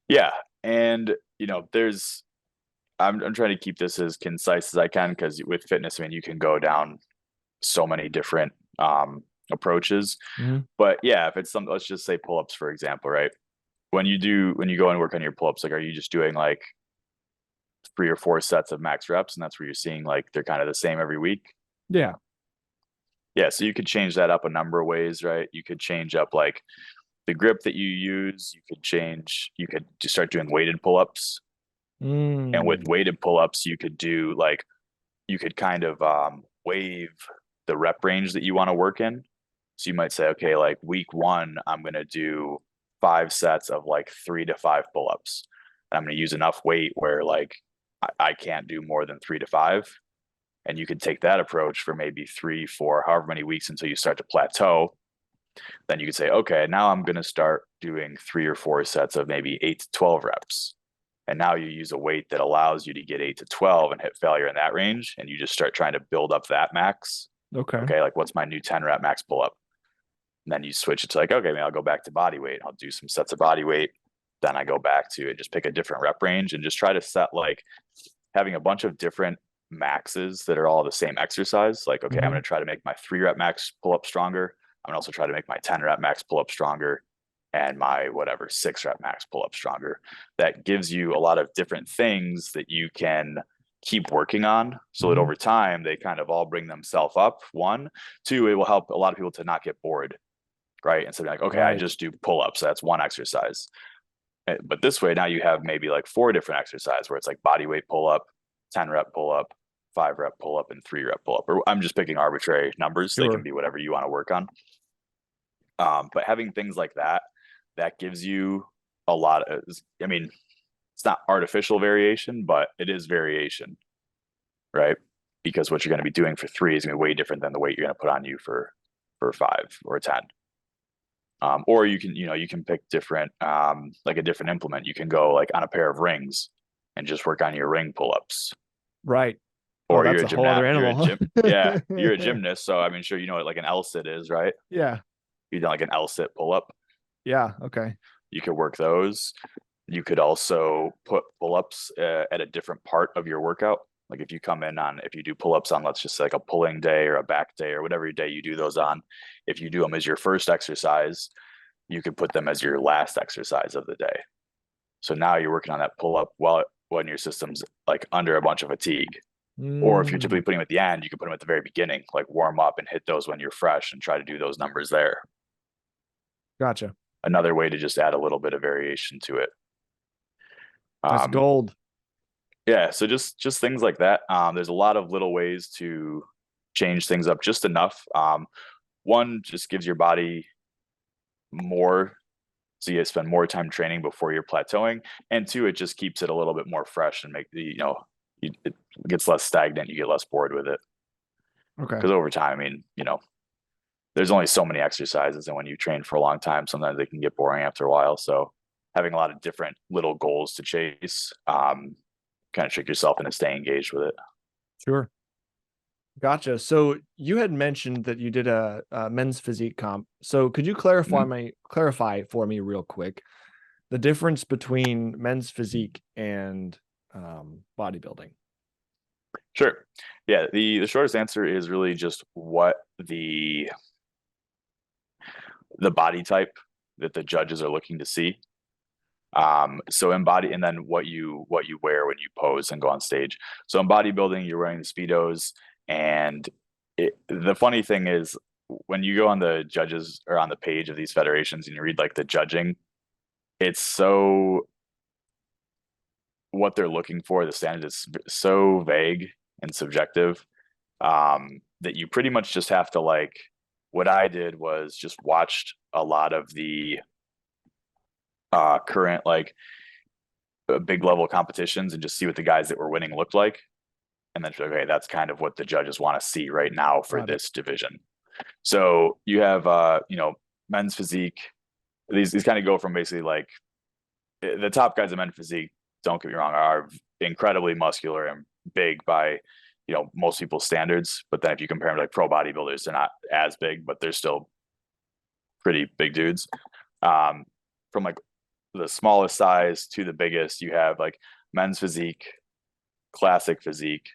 Yeah. And I'm trying to keep this as concise as I can, because with fitness, I mean, you can go down so many different approaches. Mm-hmm. But yeah, if it's something, let's just say pull-ups, for example, right? When you go and work on your pull-ups, like, are you just doing like 3 or 4 sets of max reps, and that's where you're seeing like they're kind of the same every week? Yeah. Yeah. So you could change that up a number of ways, right? You could change up like the grip that you use. You could just start doing weighted pull-ups. And with weighted pull-ups, you could kind of waive the rep range that you want to work in. So you might say, okay, like week 1, I'm going to do 5 sets of like 3 to 5 pull-ups. And I'm going to use enough weight where like I can't do more than 3 to 5. And you could take that approach for maybe 3, 4, however many weeks until you start to plateau. Then you could say, okay, now I'm going to start doing 3 or 4 sets of maybe 8 to 12 reps. And now you use a weight that allows you to get 8 to 12 and hit failure in that range. And you just start trying to build up that max. Okay. Like, what's my new 10 rep max pull up? And then you switch it to like, okay, maybe I'll go back to body weight. I'll do some sets of body weight. Then I go back to it, just pick a different rep range and just try to set like having a bunch of different maxes that are all the same exercise. Like, okay, I'm going to try to make my 3 rep max pull up stronger. I'm going to also try to make my 10 rep max pull up stronger, and my 6 rep max pull up stronger. That gives you a lot of different things that you can keep working on, so that over time they kind of all bring themselves up. 1, 2, it will help a lot of people to not get bored, right? And so like, okay, I just do pull-ups. So that's one exercise. But this way, now you have maybe like 4 different exercises where it's like body weight pull-up, 10 rep pull-up, 5 rep pull-up, and 3 rep pull-up. Or I'm just picking arbitrary numbers. Sure. They can be whatever you want to work on. But having things like that gives you a lot of, I mean, it's not artificial variation, but it is variation, right? Because what you're going to be doing for 3 is going to be way different than the weight you're going to put on you for 5 or 10. Or you can pick different, like a different implement. You can go like on a pair of rings and just work on your ring pull-ups. Right. Or you're a whole other animal. You're a gymnast. So I mean, sure, you know what like an L-sit is, right? Yeah. You know, like an L-sit pull-up. Yeah. Okay. You could work those. You could also put pull-ups at a different part of your workout. Like if you do pull-ups on, let's just say like a pulling day or a back day or whatever day you do those on, if you do them as your first exercise, you could put them as your last exercise of the day. So now you're working on that pull-up when your system's like under a bunch of fatigue. Or if you're typically putting them at the end, you can put them at the very beginning, like warm up and hit those when you're fresh and try to do those numbers there. Gotcha. Another way to just add a little bit of variation to it. That's gold. Yeah, so just things like that. There's a lot of little ways to change things up just enough. 1, just gives your body more, so you spend more time training before you're plateauing. And 2, it just keeps it a little bit more fresh and it gets less stagnant. You get less bored with it. Okay. Because over time, I mean, there's only so many exercises, and when you train for a long time, sometimes they can get boring after a while. So having a lot of different little goals to chase, kind of trick yourself into staying engaged with it. Sure. Gotcha. So you had mentioned that you did a men's physique comp. So could you clarify for me real quick the difference between men's physique and bodybuilding? Sure. Yeah, the shortest answer is really just what the body type that the judges are looking to see. So in body, and then what you wear when you pose and go on stage. So in bodybuilding, you're wearing the speedos, and the funny thing is when you go on the judges or on the page of these federations and you read like the judging, it's so what they're looking for. The standard is so vague and subjective, that you pretty much just have to like. What I did was just watched a lot of the current like big level competitions and just see what the guys that were winning looked like. And then, okay, that's kind of what the judges want to see right now for Got it. this division. So you have, men's physique. These kind of go from basically like the top guys in men's physique, don't get me wrong, are incredibly muscular and big by, most people's standards. But then if you compare them to like pro bodybuilders, they're not as big, but they're still pretty big dudes. From like the smallest size to the biggest, you have like men's physique, classic physique,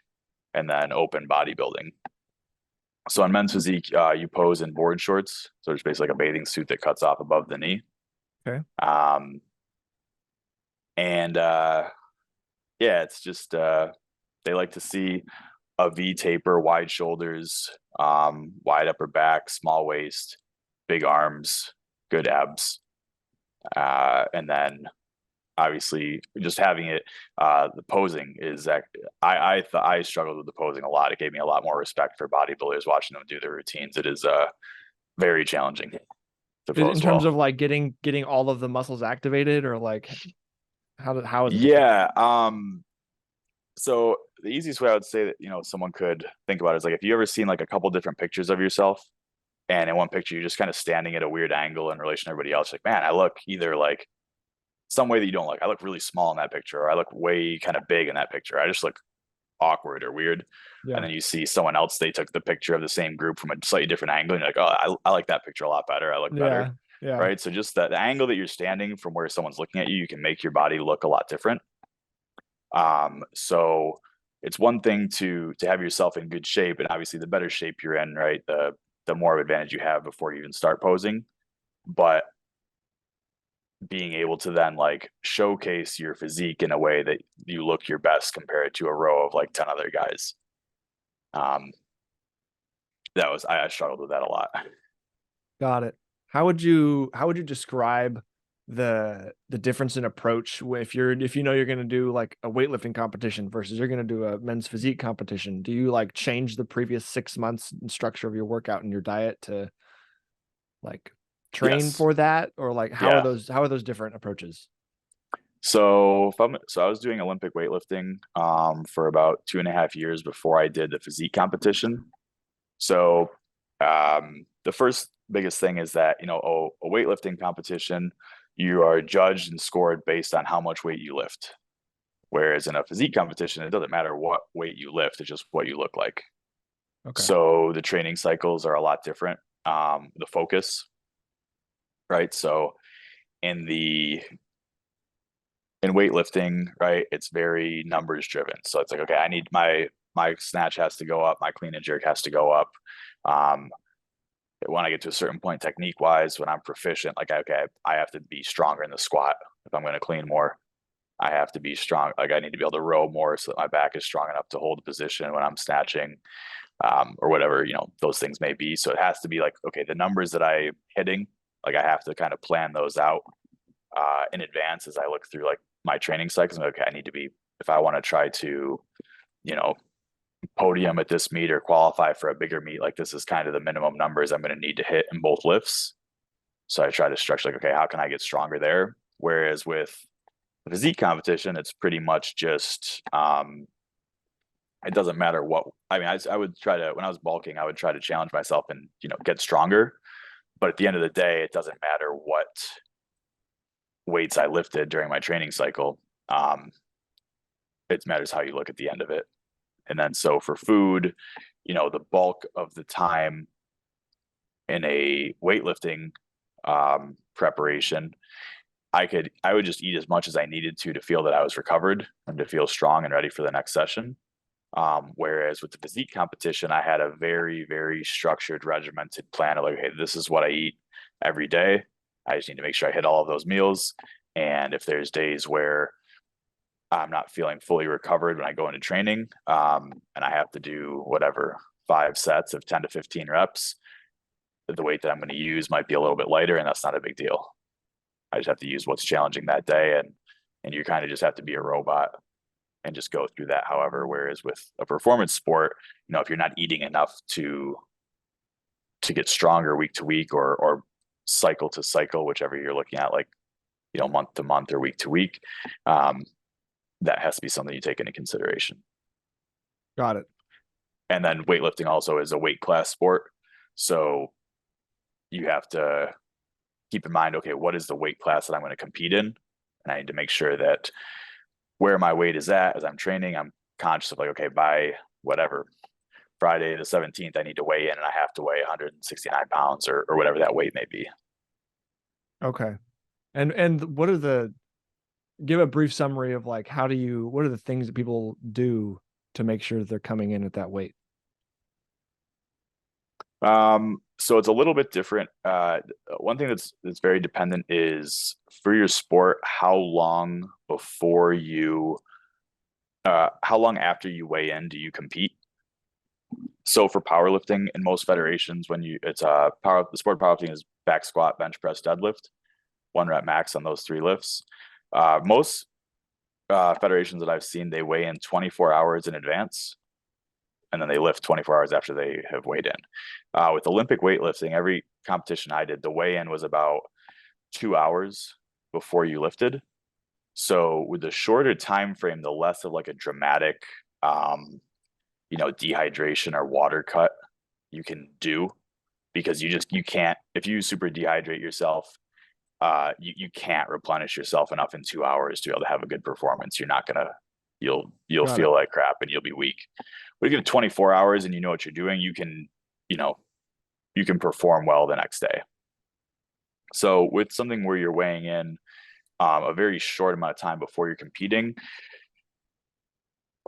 and then open bodybuilding. So in men's physique, you pose in board shorts. So it's basically like a bathing suit that cuts off above the knee. Okay. And yeah, it's just they like to see a V taper, wide shoulders, wide upper back, small waist, big arms, good abs. And then obviously just having it, the posing is that I struggled with the posing a lot. It gave me a lot more respect for bodybuilders watching them do their routines. It is very challenging to In pose terms well. of like getting all of the muscles activated, or like how is it different? Yeah. So the easiest way I would say that, someone could think about it is like if you ever seen like a couple different pictures of yourself, and in one picture you're just kind of standing at a weird angle in relation to everybody else, like, man, I look either like some way that you don't like. I look really small in that picture, or I look way kind of big in that picture. I just look awkward or weird. And Yeah. then you see someone else, they took the picture of the same group from a slightly different angle, and you're like, oh, I like that picture a lot better. I look better. Yeah. Yeah. Right. So just the angle that you're standing from where someone's looking at you, you can make your body look a lot different. So it's one thing to have yourself in good shape, and obviously the better shape you're in, right, the more of advantage you have before you even start posing. But being able to then like showcase your physique in a way that you look your best compared to a row of like 10 other guys. Um, that was I struggled with that a lot. Got it. How would you describe the difference in approach if you're going to do like a weightlifting competition versus you're going to do a men's physique competition? Do you like change the previous 6 months structure of your workout and your diet to like train Yes. for that, or like Yeah. how are those different approaches? So I was doing Olympic weightlifting for about 2.5 years before I did the physique competition. So the first biggest thing is that, a weightlifting competition, you are judged and scored based on how much weight you lift. Whereas in a physique competition, it doesn't matter what weight you lift, it's just what you look like. Okay. So the training cycles are a lot different. The focus, right? So in the in weightlifting, right, it's very numbers driven. So it's like, okay, I need my snatch has to go up, my clean and jerk has to go up. Um, when I get to a certain point, technique wise, when I'm proficient, like, okay, I have to be stronger in the squat. If I'm going to clean more, I have to be strong. Like, I need to be able to row more so that my back is strong enough to hold the position when I'm snatching, or whatever, those things may be. So it has to be like, okay, the numbers that I'm hitting, like, I have to kind of plan those out in advance as I look through like my training cycles. Okay, I need to be, if I want to try to, you know, podium at this meet or qualify for a bigger meet, like this is kind of the minimum numbers I'm going to need to hit in both lifts. So I try to structure like, okay, how can I get stronger there? Whereas with the physique competition, it's pretty much just, it doesn't matter what, I mean, I would try to, when I was bulking, I would try to challenge myself and, get stronger. But at the end of the day, it doesn't matter what weights I lifted during my training cycle. It matters how you look at the end of it. And then so for food, the bulk of the time in a weightlifting preparation, I would just eat as much as I needed to feel that I was recovered and to feel strong and ready for the next session. Whereas with the physique competition, I had a very, very structured, regimented plan of like, hey, this is what I eat every day. I just need to make sure I hit all of those meals. And if there's days where I'm not feeling fully recovered when I go into training, and I have to do whatever 5 sets of 10 to 15 reps, the weight that I'm going to use might be a little bit lighter, and that's not a big deal. I just have to use what's challenging that day, and you kind of just have to be a robot and just go through that. However, whereas with a performance sport, if you're not eating enough to get stronger week to week or cycle to cycle, whichever you're looking at, like month to month or week to week, that has to be something you take into consideration. Got it. And then weightlifting also is a weight class sport, so you have to keep in mind, okay, what is the weight class that I'm going to compete in? And I need to make sure that where my weight is at as I'm training, I'm conscious of like, okay, by whatever, Friday the 17th, I need to weigh in and I have to weigh 169 pounds or whatever that weight may be. Okay. And give a brief summary of like, what are the things that people do to make sure that they're coming in at that weight? So it's a little bit different. One thing that's very dependent is for your sport, how long after you weigh in do you compete? So for powerlifting in most federations, the sport of powerlifting is back squat, bench press, deadlift, 1 rep max on those 3 lifts. Most federations that I've seen, they weigh in 24 hours in advance, and then they lift 24 hours after they have weighed in. With Olympic weightlifting, every competition I did, the weigh-in was about 2 hours before you lifted. So with the shorter time frame, the less of like a dramatic, dehydration or water cut you can do, because you can't, if you super dehydrate yourself, you can't replenish yourself enough in 2 hours to be able to have a good performance. You'll feel like crap and you'll be weak. But if you have 24 hours and you know what you're doing, you can perform well the next day. So with something where you're weighing in a very short amount of time before you're competing,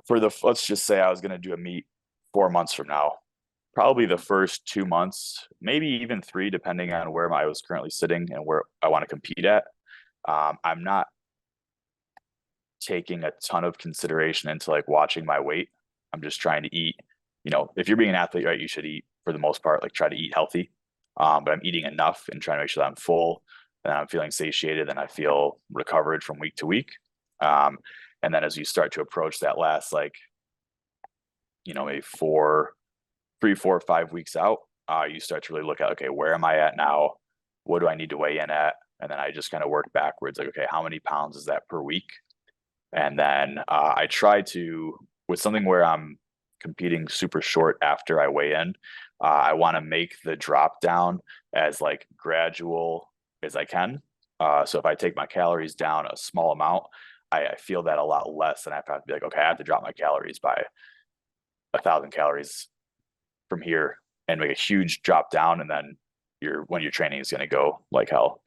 let's just say I was going to do a meet 4 months from now, probably the first 2 months, maybe even 3, depending on where I was currently sitting and where I want to compete at. I'm not taking a ton of consideration into like watching my weight. I'm just trying to eat. If you're being an athlete, right, you should eat for the most part, like try to eat healthy. But I'm eating enough and trying to make sure that I'm full and I'm feeling satiated and I feel recovered from week to week. And then as you start to approach that last, like, maybe 3, 4, 5 weeks out, you start to really look at, okay, where am I at now? What do I need to weigh in at? And then I just kind of work backwards, like, okay, how many pounds is that per week? And then I try to, with something where I'm competing super short after I weigh in, I want to make the drop down as like gradual as I can. So if I take my calories down a small amount, I feel that a lot less than I have to be like, okay, I have to drop my calories by 1,000 calories from here and make a huge drop down. And then when your training is going to go like hell.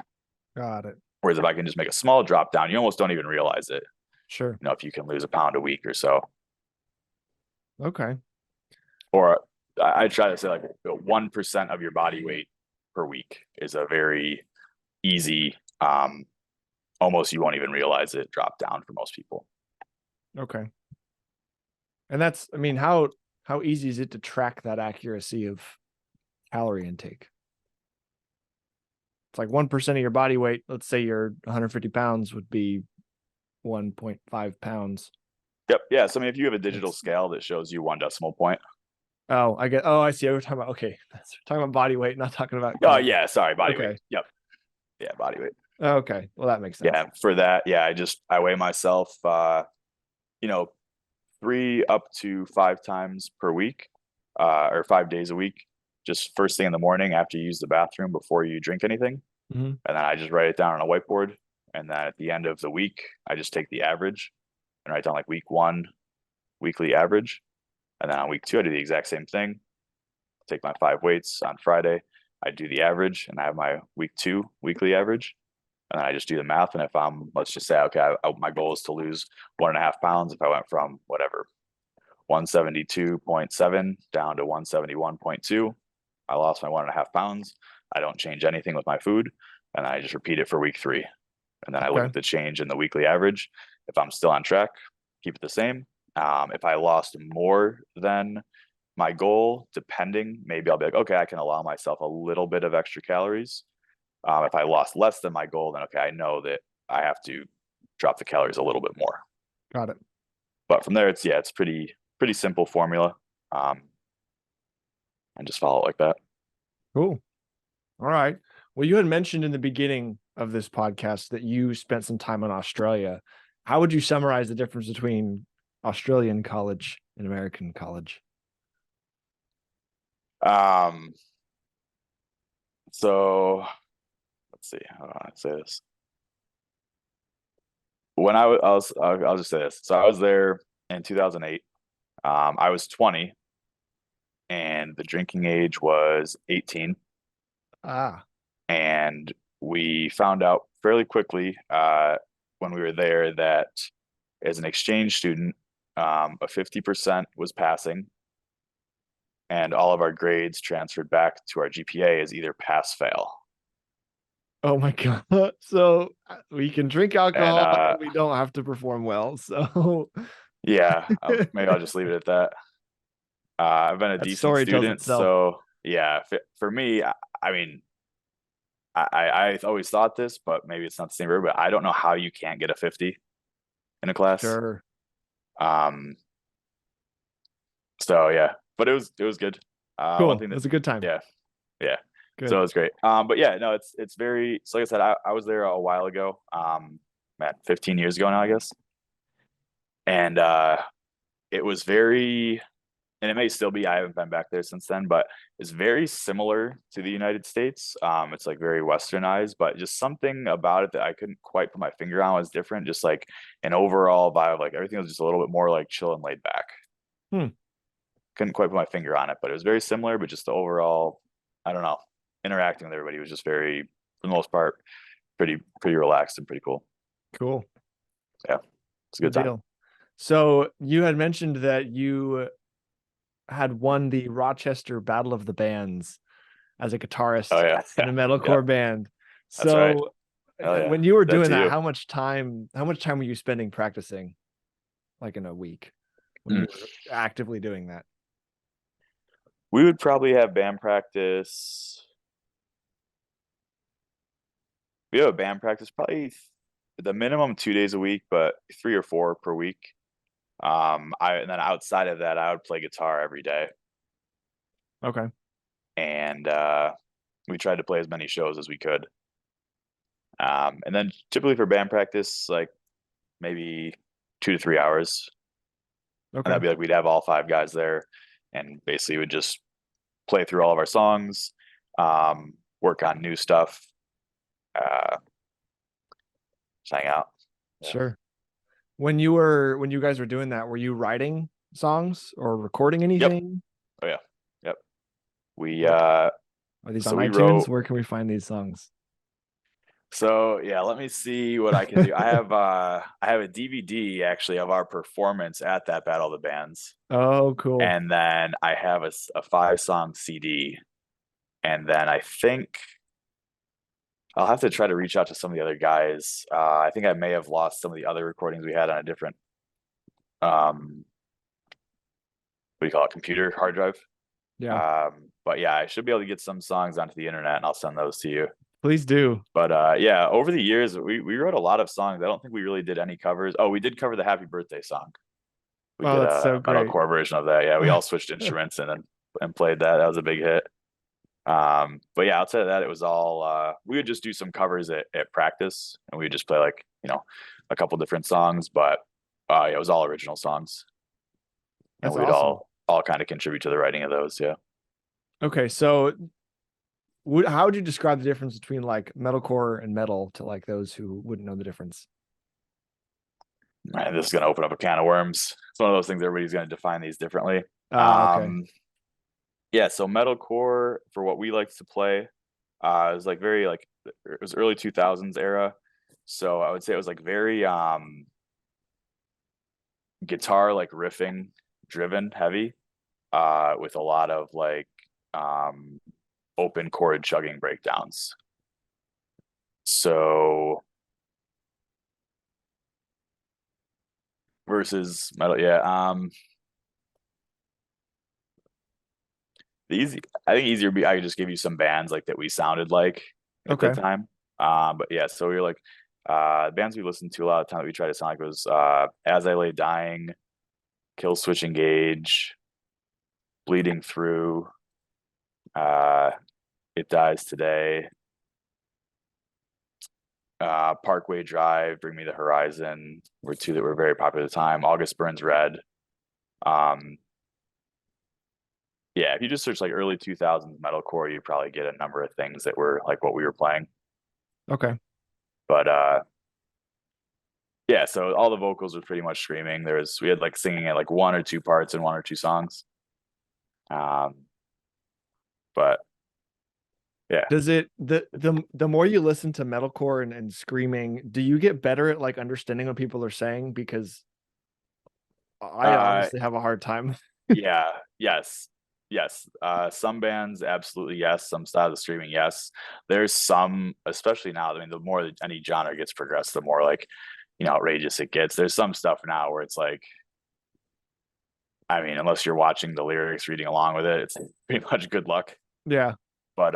Got it. Whereas if I can just make a small drop down, you almost don't even realize it. Sure. If you can lose a pound a week or so. Okay. Or I try to say like 1% of your body weight per week is a very easy, almost you won't even realize it, drop down for most people. Okay. And how easy is it to track that accuracy of calorie intake? It's like 1% of your body weight. Let's say you're 150 pounds would be 1.5 pounds. Yep. Yeah. So if you have a digital scale that shows you 1 decimal point. Oh, I see. We're talking about, okay. We're talking about body weight, not talking about. Oh yeah. Sorry. Body weight. Yep. Yeah. Body weight. Okay. Well, that makes sense. Yeah. For that. Yeah. I weigh myself, 3 up to 5 times per week, or 5 days a week, just first thing in the morning after you use the bathroom before you drink anything. Mm-hmm. And then I just write it down on a whiteboard. And then at the end of the week, I just take the average and write down like week 1, weekly average. And then on week 2, I do the exact same thing. Take my 5 weights on Friday. I do the average and I have my week 2 weekly average. And then I just do the math. And if let's just say, okay, my goal is to lose 1.5 pounds. If I went from whatever, 172.7 down to 171.2. I lost my 1.5 pounds. I don't change anything with my food, and I just repeat it for week 3. And then I look at the change in the weekly average. If I'm still on track, keep it the same. If I lost more than my goal, depending, maybe I'll be like, okay, I can allow myself a little bit of extra calories. If I lost less than my goal, then okay, I know that I have to drop the calories a little bit more. Got it. But from there, it's pretty simple formula, and just follow it like that. Cool. All right. Well, you had mentioned in the beginning of this podcast that you spent some time in Australia. How would you summarize the difference between Australian college and American college? So let's see. How do I say this? When I'll just say this. So I was there in 2008. I was 20, and the drinking age was 18. And we found out fairly quickly when we were there that as an exchange student, a 50% was passing, and all of our grades transferred back to our GPA as either pass fail. Oh my God. So we can drink alcohol, and we don't have to perform well. So yeah, maybe I'll just leave it at that. I've been a that decent story tells student, itself. so yeah, for me, I mean, I always thought this, but maybe it's not the same for everybody. I don't know how you can't get a 50 in a class. Sure. So yeah, but it was good. Cool. One thing It was a good time. Yeah. Good. So it was great. But yeah, no, it's very, so like I said, I was there a while ago. 15 years ago now, I guess. And it was very, and it may still be, I haven't been back there since then, but it's very similar to the United States. It's like very westernized, but just something about it that I couldn't quite put my finger on was different. Just like an overall vibe, like everything was just a little bit more like chill and laid back. Couldn't quite put my finger on it, but it was very similar, but just the overall, I don't know, interacting with everybody was just very, for the most part, pretty relaxed and pretty cool. Cool. Yeah, it's a good time. So you had mentioned that you had won the Rochester Battle of the Bands as a guitarist in a metalcore band. So when you were doing that, how much time were you spending practicing, like in a week, when you were actively doing that? We would probably have band practice. We have a band practice probably the minimum 2 days a week, but 3 or 4 per week. And then outside of that, I would play guitar every day. Okay. And we tried to play as many shows as we could. And then typically for band practice, like maybe 2 to 3 hours. Okay. And that'd be like we'd have all 5 guys there, and basically would just play through all of our songs, work on new stuff, just hang out. Sure. When you guys were doing that, were you writing songs or recording anything? Yep. Oh yeah. Yep. We are these on iTunes? Where can we find these songs? So yeah, let me see what I can do. I have a DVD actually of our performance at that Battle of the Bands. Oh, cool. And then I have a 5-song CD. And then I think I'll have to try to reach out to some of the other guys. I think I may have lost some of the other recordings we had on a different, what do you call it, computer hard drive. Yeah. But yeah, I should be able to get some songs onto the internet, and I'll send those to you. Please do. But yeah, over the years, we wrote a lot of songs. I don't think we really did any covers. Oh, we did cover the Happy Birthday song. We did that's so great. Metalcore version of that. Yeah, we all switched instruments and played that. That was a big hit. But yeah, outside of that, it was all we would just do some covers at practice, and we would just play like, a couple different songs, but yeah, it was all original songs. That's and we'd awesome. all kind of contribute to the writing of those. Yeah. Okay, so how would you describe the difference between like metalcore and metal to like those who wouldn't know the difference? Man, this is going to open up a can of worms. It's one of those things everybody's going to define these differently. Okay. Yeah, so metalcore, for what we like to play, is like very like, it was early 2000s era. So I would say it was like very guitar like riffing driven heavy, with a lot of like open chord chugging breakdowns. So versus metal, yeah. I think easier would be I could just give you some bands like that we sounded like at the Okay. time. But yeah, so we were like bands we listened to a lot of time that we tried to sound like was As I Lay Dying, Kill Switch Engage, Bleeding Through, uh It Dies Today, Parkway Drive, Bring Me the Horizon were two that were very popular at the time. August Burns Red. Um, yeah, if you just search like early 2000s metalcore, you probably get a number of things that were like what we were playing. Okay. But yeah, so all the vocals were pretty much screaming. We had like singing at like one or two parts in one or two songs. But yeah. Does it the more you listen to metalcore and screaming, do you get better at like understanding what people are saying? Because I Uh honestly have a hard time. yeah, yes. Yes. Some bands absolutely yes. Some styles of streaming, yes. There's some, especially now, I mean, the more that any genre gets progressed, the more like, outrageous it gets. There's some stuff now where it's like, I mean, unless you're watching the lyrics, reading along with it, it's pretty much good luck. Yeah. But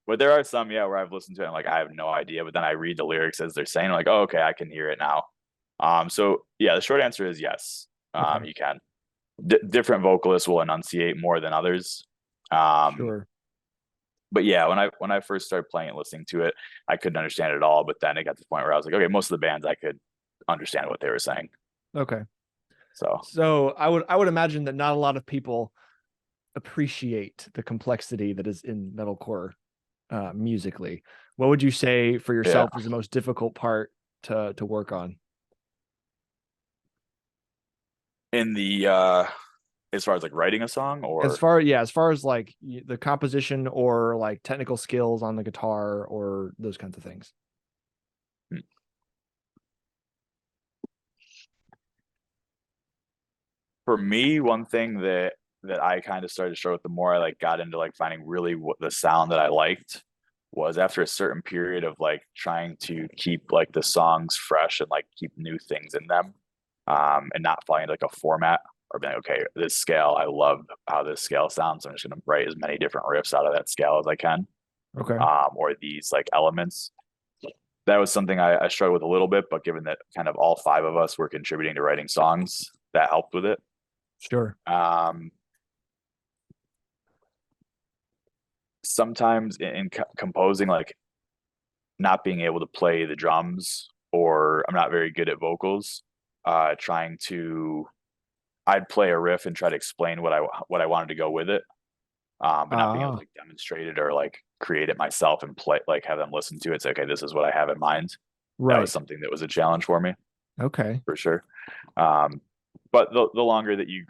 there are some, yeah, where I've listened to it and like I have no idea, but then I read the lyrics as they're saying, like, oh, okay, I can hear it now. So yeah, the short answer is yes. Okay. You can. Different vocalists will enunciate more than others. Sure. But yeah, when I first started playing and listening to it, I couldn't understand it at all. But then it got to the point where I was like, okay, most of the bands I could understand what they were saying. Okay. So So I would imagine that not a lot of people appreciate the complexity that is in metalcore musically. What would you say for yeah, yourself is the most difficult part to work on? in the as far as like writing a song As or far as far as like the composition or like technical skills on the guitar or those kinds of things. for me, one thing that I kind of started to struggle with the more I like got into like finding really what the sound that I liked was after a certain period of like trying to keep like the songs fresh and like keep new things in them, and not falling into like a format or being like, okay, this scale, I love how this scale sounds, so I'm just gonna write as many different riffs out of that scale as I can, Okay. or these like elements. That was something I struggled with a little bit, but given that kind of all five of us were contributing to writing songs, that helped with it. Sure. Sometimes in composing, like not being able to play the drums or I'm not very good at vocals, trying to I'd play a riff and try to explain what I wanted to go with it, but not being able to like demonstrate it or like create it myself and play like have them listen to it, say, okay, this is what I have in mind. That was Right. something that was a challenge for me Okay. for sure. But the longer that you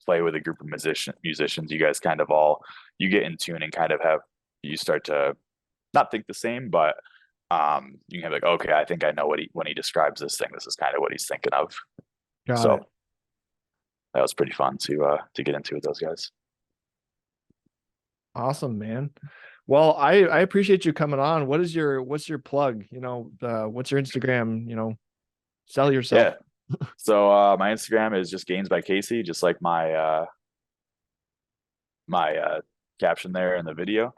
play with a group of musicians, you guys kind of all you get in tune and kind of have you start to not think the same, but you can have like, okay, I think I know when he describes this thing, this is kind of what he's thinking of. Got it. So that was pretty fun to get into with those guys. Awesome, man. Well, I appreciate you coming on. What's your plug? What's your Instagram? Sell yourself. Yeah. So my Instagram is just Gains by Casey, just like my caption there in the video.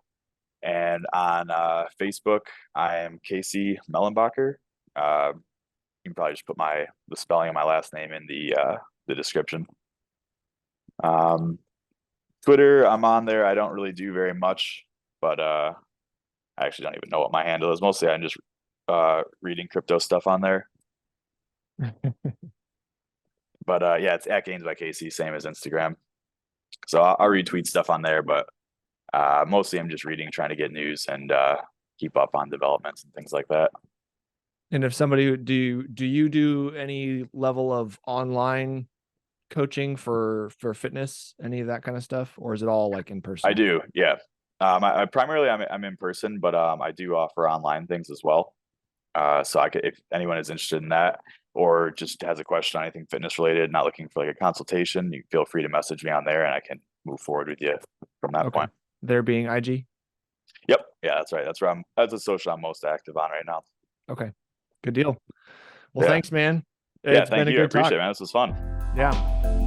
And on Facebook, I am Casey Mehlenbacher. You can probably just put the spelling of my last name in the description. Twitter, I'm on there. I don't really do very much, but I actually don't even know what my handle is. Mostly I'm just reading crypto stuff on there. But yeah, it's at Gains by Casey, same as Instagram. So I'll retweet stuff on there, but mostly I'm just reading, trying to get news and keep up on developments and things like that. And if somebody do you do any level of online coaching for fitness, any of that kind of stuff, or is it all like in I person? do, yeah. I primarily I'm in person, but I do offer online things as well. So if anyone is interested in that, or just has a question on anything fitness related, not looking for like a consultation, you feel free to message me on there and I can move forward with you from that point. There being IG. Yep. Yeah, that's right. That's a social I'm most active on right now. Okay. Good deal. Well, thanks, man. Yeah, It's thank been a you. I good talk. appreciate it, man. This was fun. Yeah.